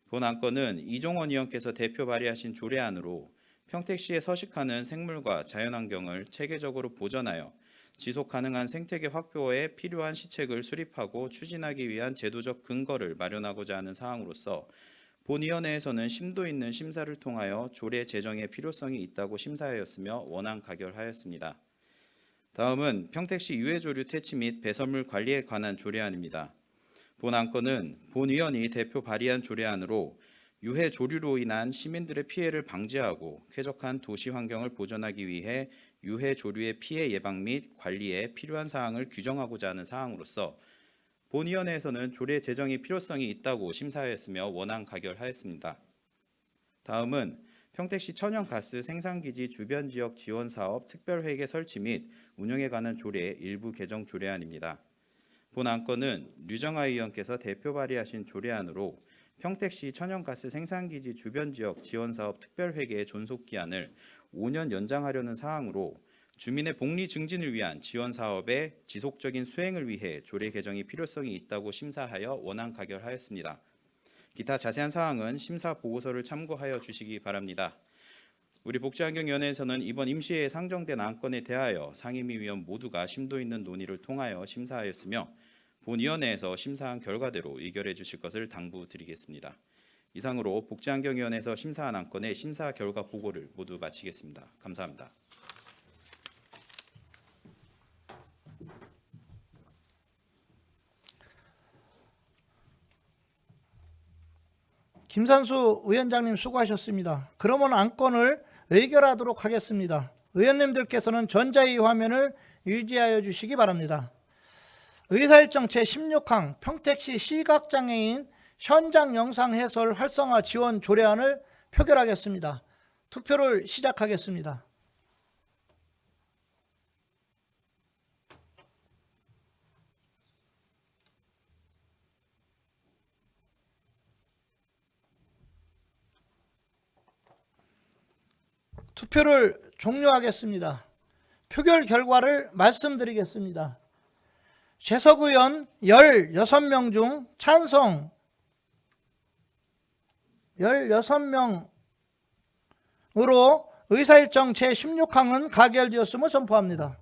Speaker 6: 본 안건은 이종원 의원께서 대표 발의하신 조례안으로 평택시에 서식하는 생물과 자연환경을 체계적으로 보전하여 지속 가능한 생태계 확보에 필요한 시책을 수립하고 추진하기 위한 제도적 근거를 마련하고자 하는 사항으로서 본위원회에서는 심도 있는 심사를 통하여 조례 제정의 필요성이 있다고 심사하였으며 원안 가결하였습니다. 다음은 평택시 유해조류 퇴치 및 배설물 관리에 관한 조례안입니다. 본 안건은 본위원이 대표 발의한 조례안으로 유해조류로 인한 시민들의 피해를 방지하고 쾌적한 도시 환경을 보존하기 위해 유해조류의 피해 예방 및 관리에 필요한 사항을 규정하고자 하는 사항으로서 본위원회에서는 조례 제정의 필요성이 있다고 심사하였으며 원안 가결하였습니다. 다음은 평택시 천연가스 생산기지 주변 지역 지원 사업 특별회계 설치 및 운영에 관한 조례 일부 개정 조례안입니다. 본 안건은 류정아 의원께서 대표 발의하신 조례안으로 평택시 천연가스 생산기지 주변 지역 지원 사업 특별회계 존속 기한을 5년 연장하려는 사항으로 주민의 복리 증진을 위한 지원 사업의 지속적인 수행을 위해 조례 개정이 필요성이 있다고 심사하여 원안 가결하였습니다. 기타 자세한 사항은 심사 보고서를 참고하여 주시기 바랍니다. 우리 복지환경위원회에서는 이번 임시회에 상정된 안건에 대하여 상임위 위원 모두가 심도 있는 논의를 통하여 심사하였으며 본위원회에서 심사한 결과대로 의결해 주실 것을 당부드리겠습니다. 이상으로 복지환경위원회에서 심사한 안건의 심사 결과 보고를 모두 마치겠습니다. 감사합니다.
Speaker 1: 김산수 위원장님 수고하셨습니다. 그러면 안건을 의결하도록 하겠습니다. 의원님들께서는 전자의 화면을 유지하여 주시기 바랍니다. 의사일정 제16항 평택시 시각장애인 현장 영상 해설 활성화 지원 조례안을 표결하겠습니다. 투표를 시작하겠습니다. 투표를 종료하겠습니다. 표결 결과를 말씀드리겠습니다. 재석 의원 16명 중 찬성 16명으로 의사일정 제16항은 가결되었음을 선포합니다.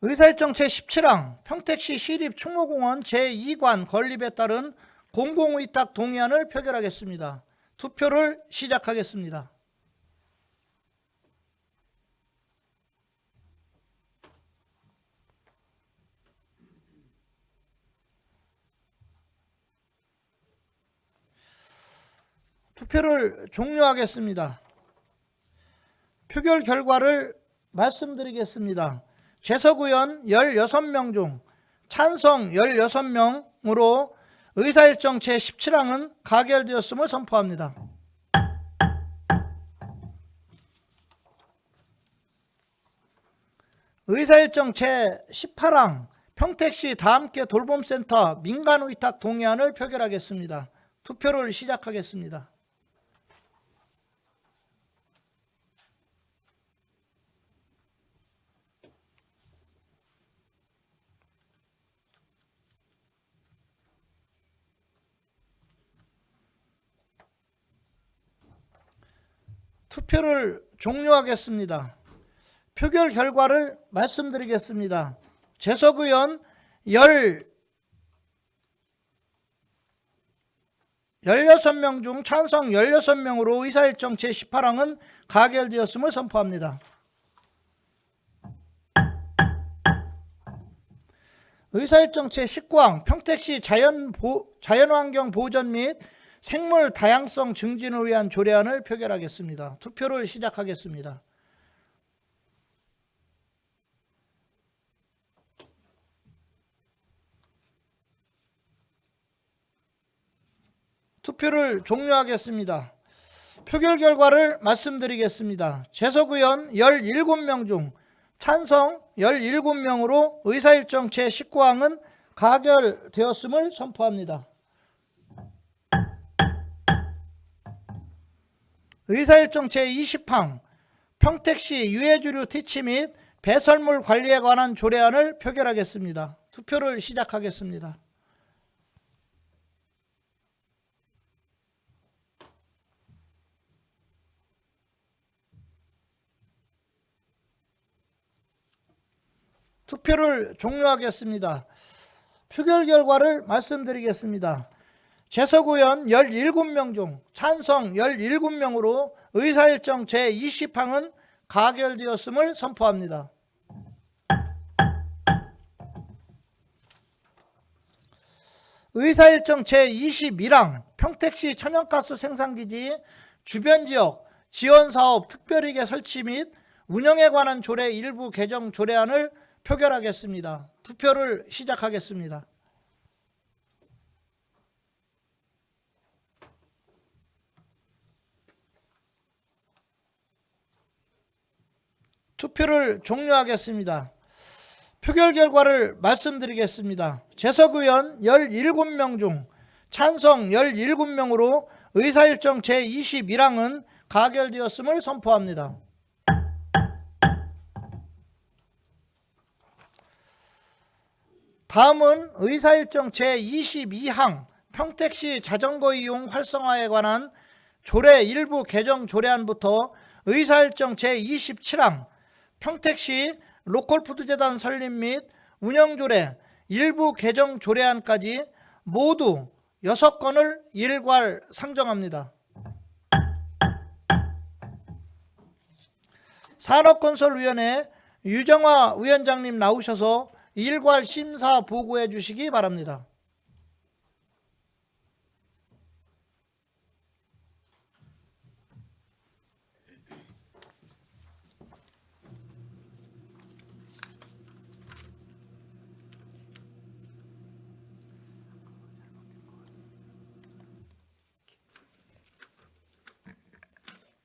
Speaker 1: 의사일정 제17항 평택시 시립충무공원 제2관 건립에 따른 공공위탁 동의안을 표결하겠습니다. 투표를 시작하겠습니다. 투표를 종료하겠습니다. 표결 결과를 말씀드리겠습니다. 재석 의원 16명 중 찬성 16명으로 의사일정 제17항은 가결되었음을 선포합니다. 의사일정 제18항 평택시 다함께 돌봄센터 민간의탁 동의안을 표결하겠습니다. 투표를 시작하겠습니다. 투표를 종료하겠습니다. 표결 결과를 말씀드리겠습니다. 재석 의원 16명 중 찬성 16명으로 의사일정 제18항은 가결되었음을 선포합니다. 의사일정 제19항 평택시 자연환경 보전 및 생물 다양성 증진을 위한 조례안을 표결하겠습니다. 투표를 시작하겠습니다. 투표를 종료하겠습니다. 표결 결과를 말씀드리겠습니다. 재석 의원 17명 중 찬성 17명으로 의사일정 제19항은 가결되었음을 선포합니다. 의사일정 제20항 평택시 유해주류 퇴치 및 배설물 관리에 관한 조례안을 표결하겠습니다. 투표를 시작하겠습니다. 투표를 종료하겠습니다. 표결 결과를 말씀드리겠습니다. 재석 의원 17명 중 찬성 17명으로 의사일정 제20항은 가결되었음을 선포합니다. 의사일정 제21항 평택시 천연가스 생산기지 주변지역 지원사업 특별위계 설치 및 운영에 관한 조례 일부 개정 조례안을 표결하겠습니다. 투표를 시작하겠습니다. 투표를 종료하겠습니다. 표결 결과를 말씀드리겠습니다. 재석 의원 17명 중 찬성 17명으로 의사일정 제21항은 가결되었음을 선포합니다. 다음은 의사일정 제22항 평택시 자전거 이용 활성화에 관한 조례 일부 개정 조례안부터 의사일정 제27항 평택시 로컬푸드재단 설립 및 운영조례 일부 개정 조례안까지 모두 6건을 일괄 상정합니다. 산업건설위원회 유정화 위원장님 나오셔서 일괄 심사 보고해 주시기 바랍니다.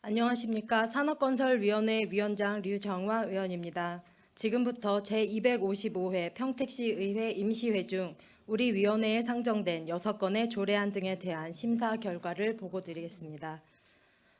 Speaker 7: 안녕하십니까. 산업건설위원회 위원장 류정화 의원입니다. 지금부터 제255회 평택시의회 임시회 중 우리 위원회에 상정된 6건의 조례안 등에 대한 심사 결과를 보고드리겠습니다.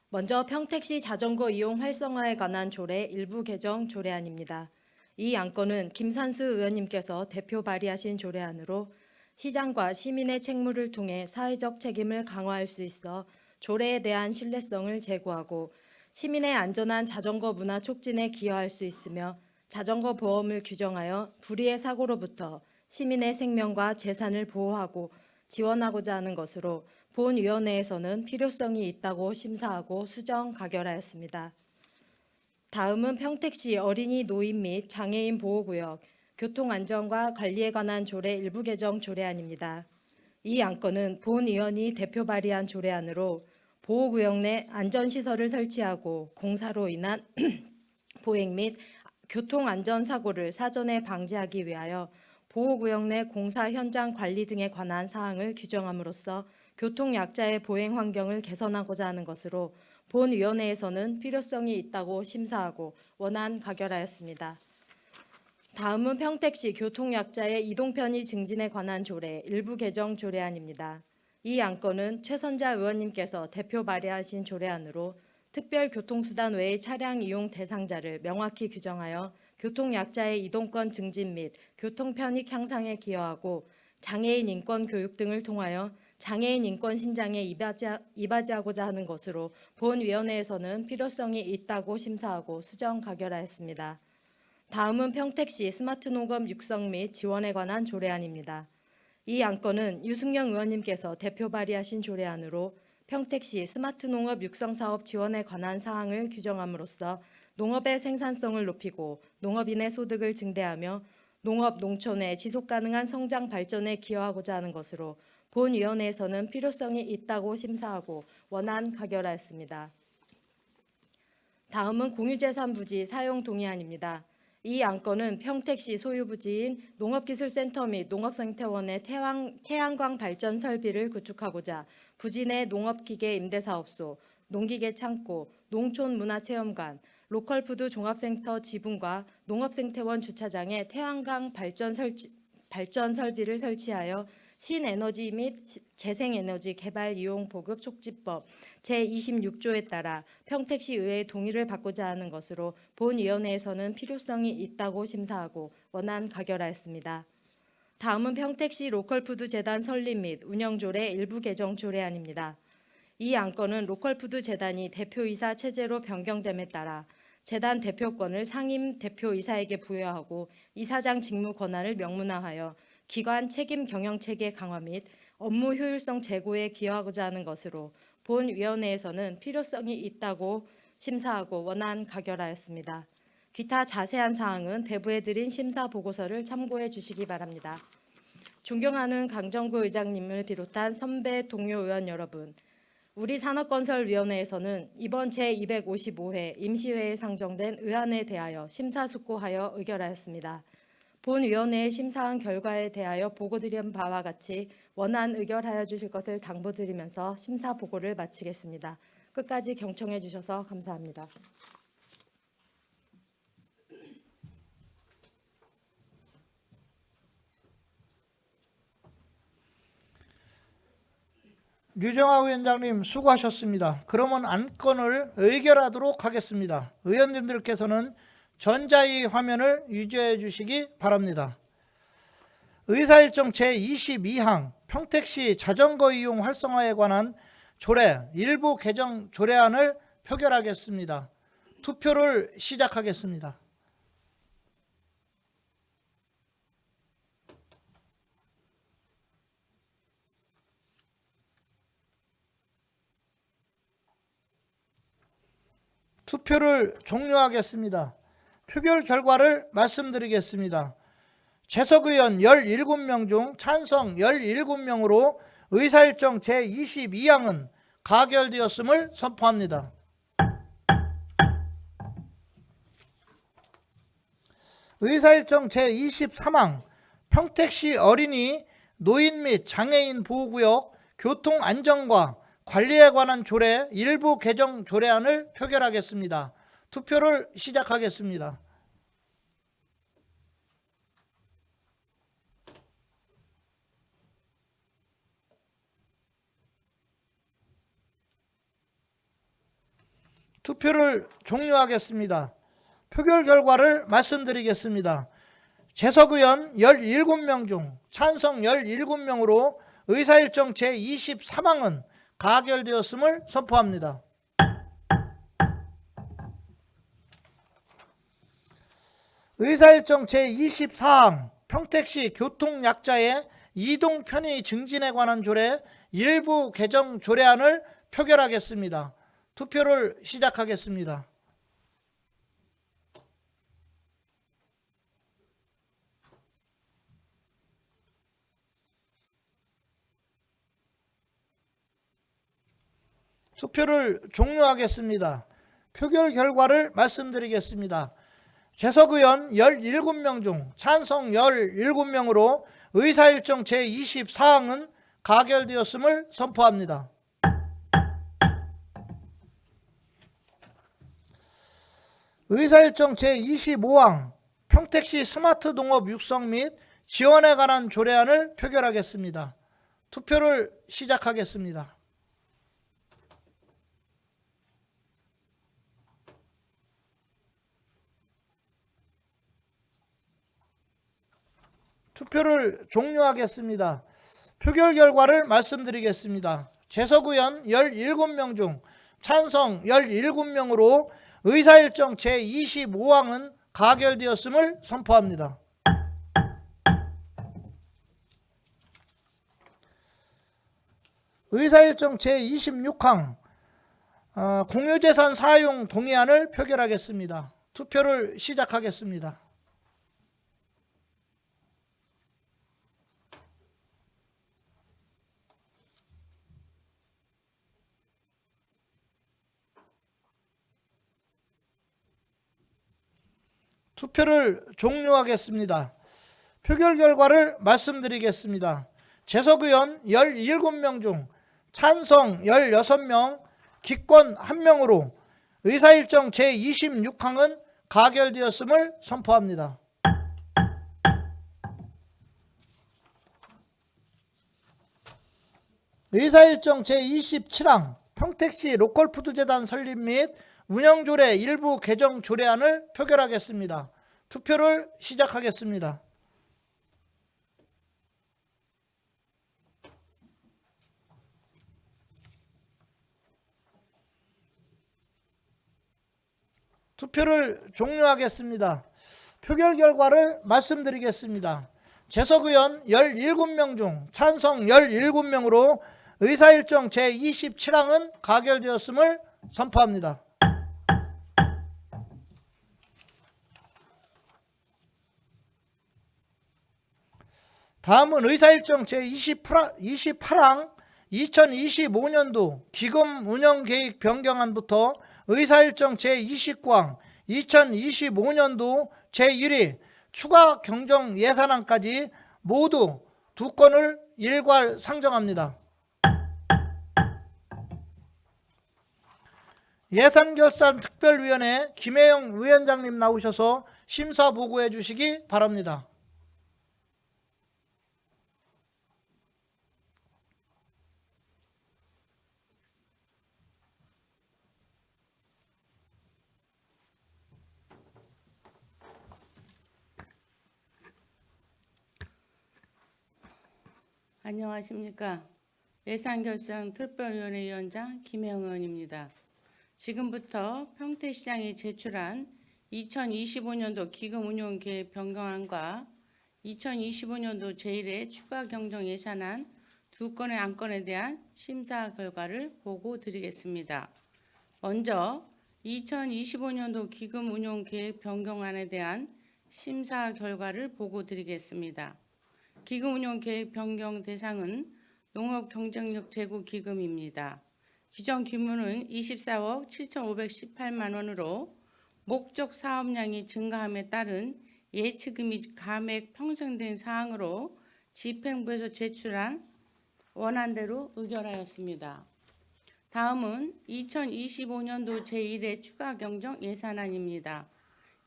Speaker 7: 먼저 평택시 자전거 이용 활성화에 관한 조례 일부 개정 조례안입니다. 이 안건은 김산수 의원님께서 대표 발의하신 조례안으로 시장과 시민의 책무를 통해 사회적 책임을 강화할 수 있어 조례에 대한 신뢰성을 제고하고 시민의 안전한 자전거 문화 촉진에 기여할 수 있으며 자전거 보험을 규정하여 불의의 사고로부터 시민의 생명과 재산을 보호하고 지원하고자 하는 것으로 본위원회에서는 필요성이 있다고 심사하고 수정 가결하였습니다. 다음은 평택시 어린이 노인 및 장애인 보호구역 교통안전과 관리에 관한 조례 일부 개정 조례안입니다. 이 안건은 본위원이 대표 발의한 조례안으로 보호구역 내 안전시설을 설치하고 공사로 인한 보행 및 교통안전사고를 사전에 방지하기 위하여 보호구역 내 공사 현장 관리 등에 관한 사항을 규정함으로써 교통약자의 보행 환경을 개선하고자 하는 것으로 본위원회에서는 필요성이 있다고 심사하고 원안 가결하였습니다. 다음은 평택시 교통약자의 이동편의 증진에 관한 조례 일부 개정 조례안입니다. 이 안건은 최선자 의원님께서 대표 발의하신 조례안으로 특별교통수단 외의 차량 이용 대상자를 명확히 규정하여 교통약자의 이동권 증진 및 교통편익 향상에 기여하고 장애인 인권 교육 등을 통하여 장애인 인권 신장에 이바지하고자 하는 것으로 본위원회에서는 필요성이 있다고 심사하고 수정 가결하였습니다. 다음은 평택시 스마트 농업 육성 및 지원에 관한 조례안입니다. 이 안건은 유승영 의원님께서 대표 발의하신 조례안으로 평택시 스마트 농업 육성 사업 지원에 관한 사항을 규정함으로써 농업의 생산성을 높이고 농업인의 소득을 증대하며 농업 농촌의 지속 가능한 성장 발전에 기여하고자 하는 것으로 본위원회에서는 필요성이 있다고 심사하고 원안 가결하였습니다. 다음은 공유재산 부지 사용 동의안입니다. 이 안건은 평택시 소유 부지인 농업기술센터 및 농업생태원의 태양광 발전 설비를 구축하고자 부지 내 농업기계 임대사업소, 농기계 창고, 농촌문화체험관, 로컬푸드 종합센터 지붕과 농업생태원 주차장에 태양광 발전 설비를 설치하여 신에너지 및 재생에너지 개발 이용 보급 촉진법 제26조에 따라 평택시 의회의 동의를 받고자 하는 것으로 본위원회에서는 필요성이 있다고 심사하고 원안 가결하였습니다. 다음은 평택시 로컬푸드 재단 설립 및 운영 조례 일부 개정 조례안입니다. 이 안건은 로컬푸드 재단이 대표이사 체제로 변경됨에 따라 재단 대표권을 상임 대표이사에게 부여하고 이사장 직무 권한을 명문화하여 기관 책임 경영 체계 강화 및 업무 효율성 제고에 기여하고자 하는 것으로 본위원회에서는 필요성이 있다고 심사하고 원안 가결하였습니다. 기타 자세한 사항은 배부해드린 심사 보고서를 참고해 주시기 바랍니다. 존경하는 강정구 의장님을 비롯한 선배 동료 의원 여러분, 우리 산업건설위원회에서는 이번 제255회 임시회에 상정된 의안에 대하여 심사숙고하여 의결하였습니다. 본위원회의 심사한 결과에 대하여 보고드린 바와 같이 원안 의결하여 주실 것을 당부드리면서 심사 보고를 마치겠습니다. 끝까지 경청해 주셔서 감사합니다.
Speaker 1: 류정화 위원장님 수고하셨습니다. 그러면 안건을 의결하도록 하겠습니다. 의원님들께서는 전자의 화면을 유지해 주시기 바랍니다. 의사일정 제22항 평택시 자전거 이용 활성화에 관한 조례 일부 개정 조례안을 표결하겠습니다. 투표를 시작하겠습니다. 투표를 종료하겠습니다. 표결 결과를 말씀드리겠습니다. 재석 의원 17명 중 찬성 17명으로 의사일정 제22항은 가결되었음을 선포합니다. 의사일정 제23항 평택시 어린이, 노인 및 장애인 보호구역 교통안전과 관리에 관한 조례 일부 개정 조례안을 표결하겠습니다. 투표를 시작하겠습니다. 투표를 종료하겠습니다. 표결 결과를 말씀드리겠습니다. 재석 의원 17명 중 찬성 17명으로 의사일정 제23항은 가결되었음을 선포합니다. 의사일정 제24항 평택시 교통약자의 이동 편의 증진에 관한 조례 일부 개정 조례안을 표결하겠습니다. 투표를 시작하겠습니다. 투표를 종료하겠습니다. 표결 결과를 말씀드리겠습니다. 재석의원 17명 중 찬성 17명으로 의사일정 제24항은 가결되었음을 선포합니다. 의사일정 제25항 평택시 스마트 농업 육성 및 지원에 관한 조례안을 표결하겠습니다. 투표를 시작하겠습니다. 투표를 종료하겠습니다. 표결 결과를 말씀드리겠습니다. 재석의원 17명 중 찬성 17명으로 의사일정 제25항은 가결되었음을 선포합니다. 의사일정 제26항 공유재산 사용 동의안을 표결하겠습니다. 투표를 시작하겠습니다. 투표를 종료하겠습니다. 표결 결과를 말씀드리겠습니다. 재석의원 17명 중 찬성 16명, 기권 1명으로 의사일정 제26항은 가결되었음을 선포합니다. 의사일정 제27항 평택시 로컬푸드재단 설립 및 운영조례 일부 개정 조례안을 표결하겠습니다. 투표를 시작하겠습니다. 투표를 종료하겠습니다. 표결 결과를 말씀드리겠습니다. 재석의원 17명 중 찬성 17명으로 의사일정 제27항은 가결되었음을 선포합니다. 다음은 의사일정 제28항 2025년도 기금 운영 계획 변경안부터 의사일정 제29항 2025년도 제1위 추가 경정 예산안까지 모두 2건을 일괄 상정합니다. 예산결산특별위원회 김혜영 위원장님 나오셔서 심사 보고해 주시기 바랍니다.
Speaker 5: 안녕하십니까. 예산결산특별위원회 위원장 김혜영 의원입니다. 지금부터 평택시장이 제출한 2025년도 기금운용계획 변경안과 2025년도 제1회 추가 경정 예산안 2건의 안건에 대한 심사 결과를 보고 드리겠습니다. 먼저 2025년도 기금운용계획 변경안에 대한 심사 결과를 보고 드리겠습니다. 기금운용계획 변경 대상은 농업경쟁력 제고기금입니다. 기존 규모는 24억 7,518만 원으로 목적 사업량이 증가함에 따른 예치금 및 감액 평정된 사항으로 집행부에서 제출한 원안대로 의결하였습니다. 다음은 2025년도 제1회 추가 경정 예산안입니다.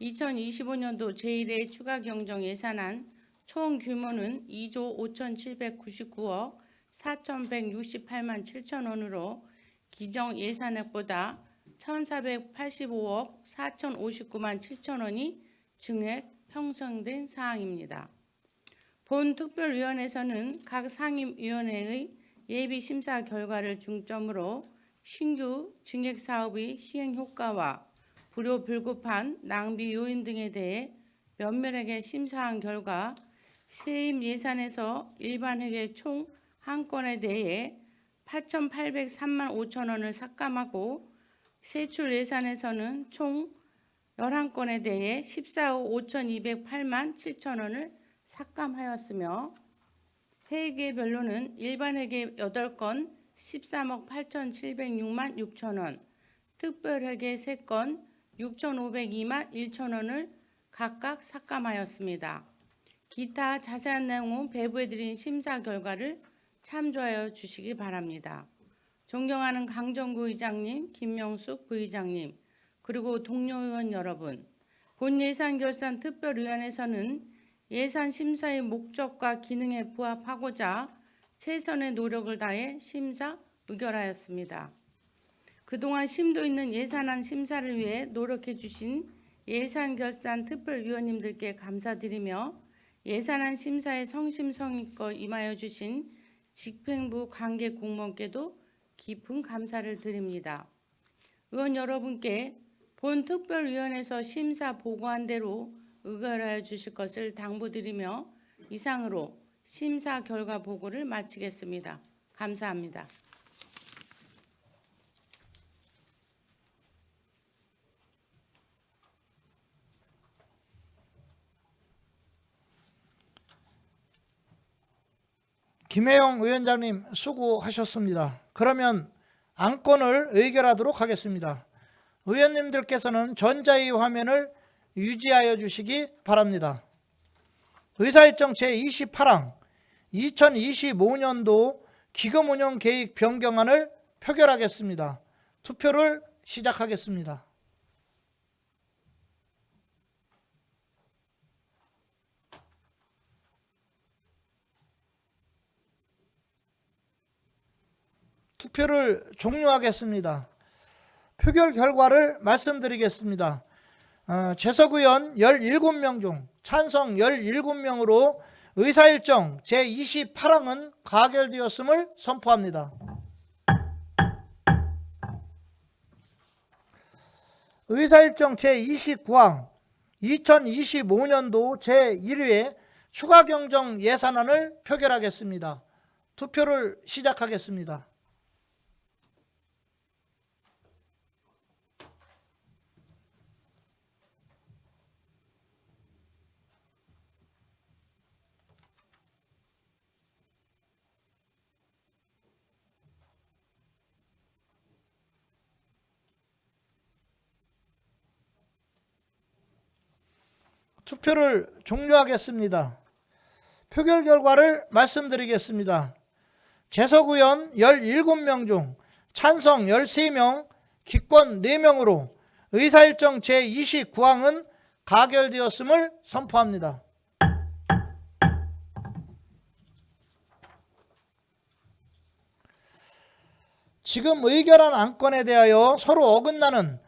Speaker 5: 2025년도 제1회 추가 경정 예산안 총 규모는 2조 5,799억 4,168만 7천 원으로 기정 예산액보다 1,485억 4,059만 7천 원이 증액 편성된 사항입니다. 본 특별위원회에서는 각 상임위원회의 예비심사 결과를 중점으로 신규 증액 사업의 시행 효과와 불효 불급한 낭비 요인 등에 대해 면밀하게 심사한 결과 세임 예산에서 일반 회계 총 한 건에 대해 8,803만 5천 원을 삭감하고 세출 예산에서는 총 11건에 대해 14억 5,208만 7천 원을 삭감하였으며 회계별로는 일반 회계 8건 13억 8,706만 6천 원, 특별 회계 3건 6,502만 1천 원을
Speaker 8: 각각 삭감하였습니다. 기타 자세한 내용은 배부해드린 심사 결과를 참조하여 주시기 바랍니다. 존경하는 강정구 의장님, 김명숙 부의장님, 그리고 동료 의원 여러분, 본 예산결산 특별위원회에서는 예산 심사의 목적과 기능에 부합하고자 최선의 노력을 다해 심사 의결하였습니다. 그동안 심도 있는 예산안 심사를 위해 노력해 주신 예산결산 특별위원님들께 감사드리며 예산안 심사에 성심성의껏 임하여 주신 집행부 관계 공무원께도 깊은 감사를 드립니다. 의원 여러분께 본 특별위원회에서 심사 보고한 대로 의결하여 주실 것을 당부드리며 이상으로 심사 결과 보고를 마치겠습니다. 감사합니다.
Speaker 1: 김혜영 위원장님 수고하셨습니다. 그러면 안건을 의결하도록 하겠습니다. 의원님들께서는 전자의 화면을 유지하여 주시기 바랍니다. 의사일정 제28항 2025년도 기금운용계획 변경안을 표결하겠습니다. 투표를 시작하겠습니다. 투표를 종료하겠습니다. 표결 결과를 말씀드리겠습니다. 재석 의원 17명 중 찬성 17명으로 의사일정 제28항은 가결되었음을 선포합니다. 의사일정 제29항 2025년도 제1회 추가경정 예산안을 표결하겠습니다. 투표를 시작하겠습니다. 투표를 종료하겠습니다. 표결 결과를 말씀드리겠습니다. 재석 의원 17명 중 찬성 13명, 기권 4명으로 의사일정 제29항은 가결되었음을 선포합니다. 지금 의결한 안건에 대하여 서로 어긋나는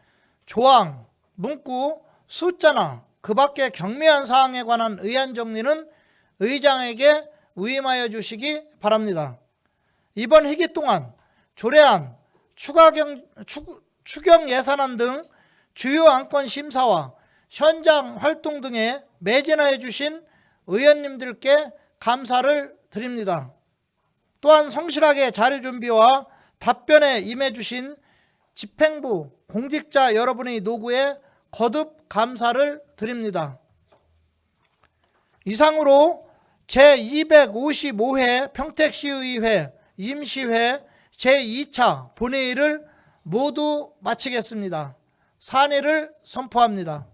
Speaker 1: 조항, 문구, 숫자나 그 밖에 경미한 사항에 관한 의안 정리는 의장에게 위임하여 주시기 바랍니다. 이번 회기 동안 조례안, 추경 예산안 등 주요 안건 심사와 현장 활동 등에 매진하여 주신 의원님들께 감사를 드립니다. 또한 성실하게 자료 준비와 답변에 임해 주신 집행부 공직자 여러분의 노고에 거듭 감사를 드립니다. 이상으로 제255회 평택시의회 임시회 제2차 본회의를 모두 마치겠습니다. 산회를 선포합니다.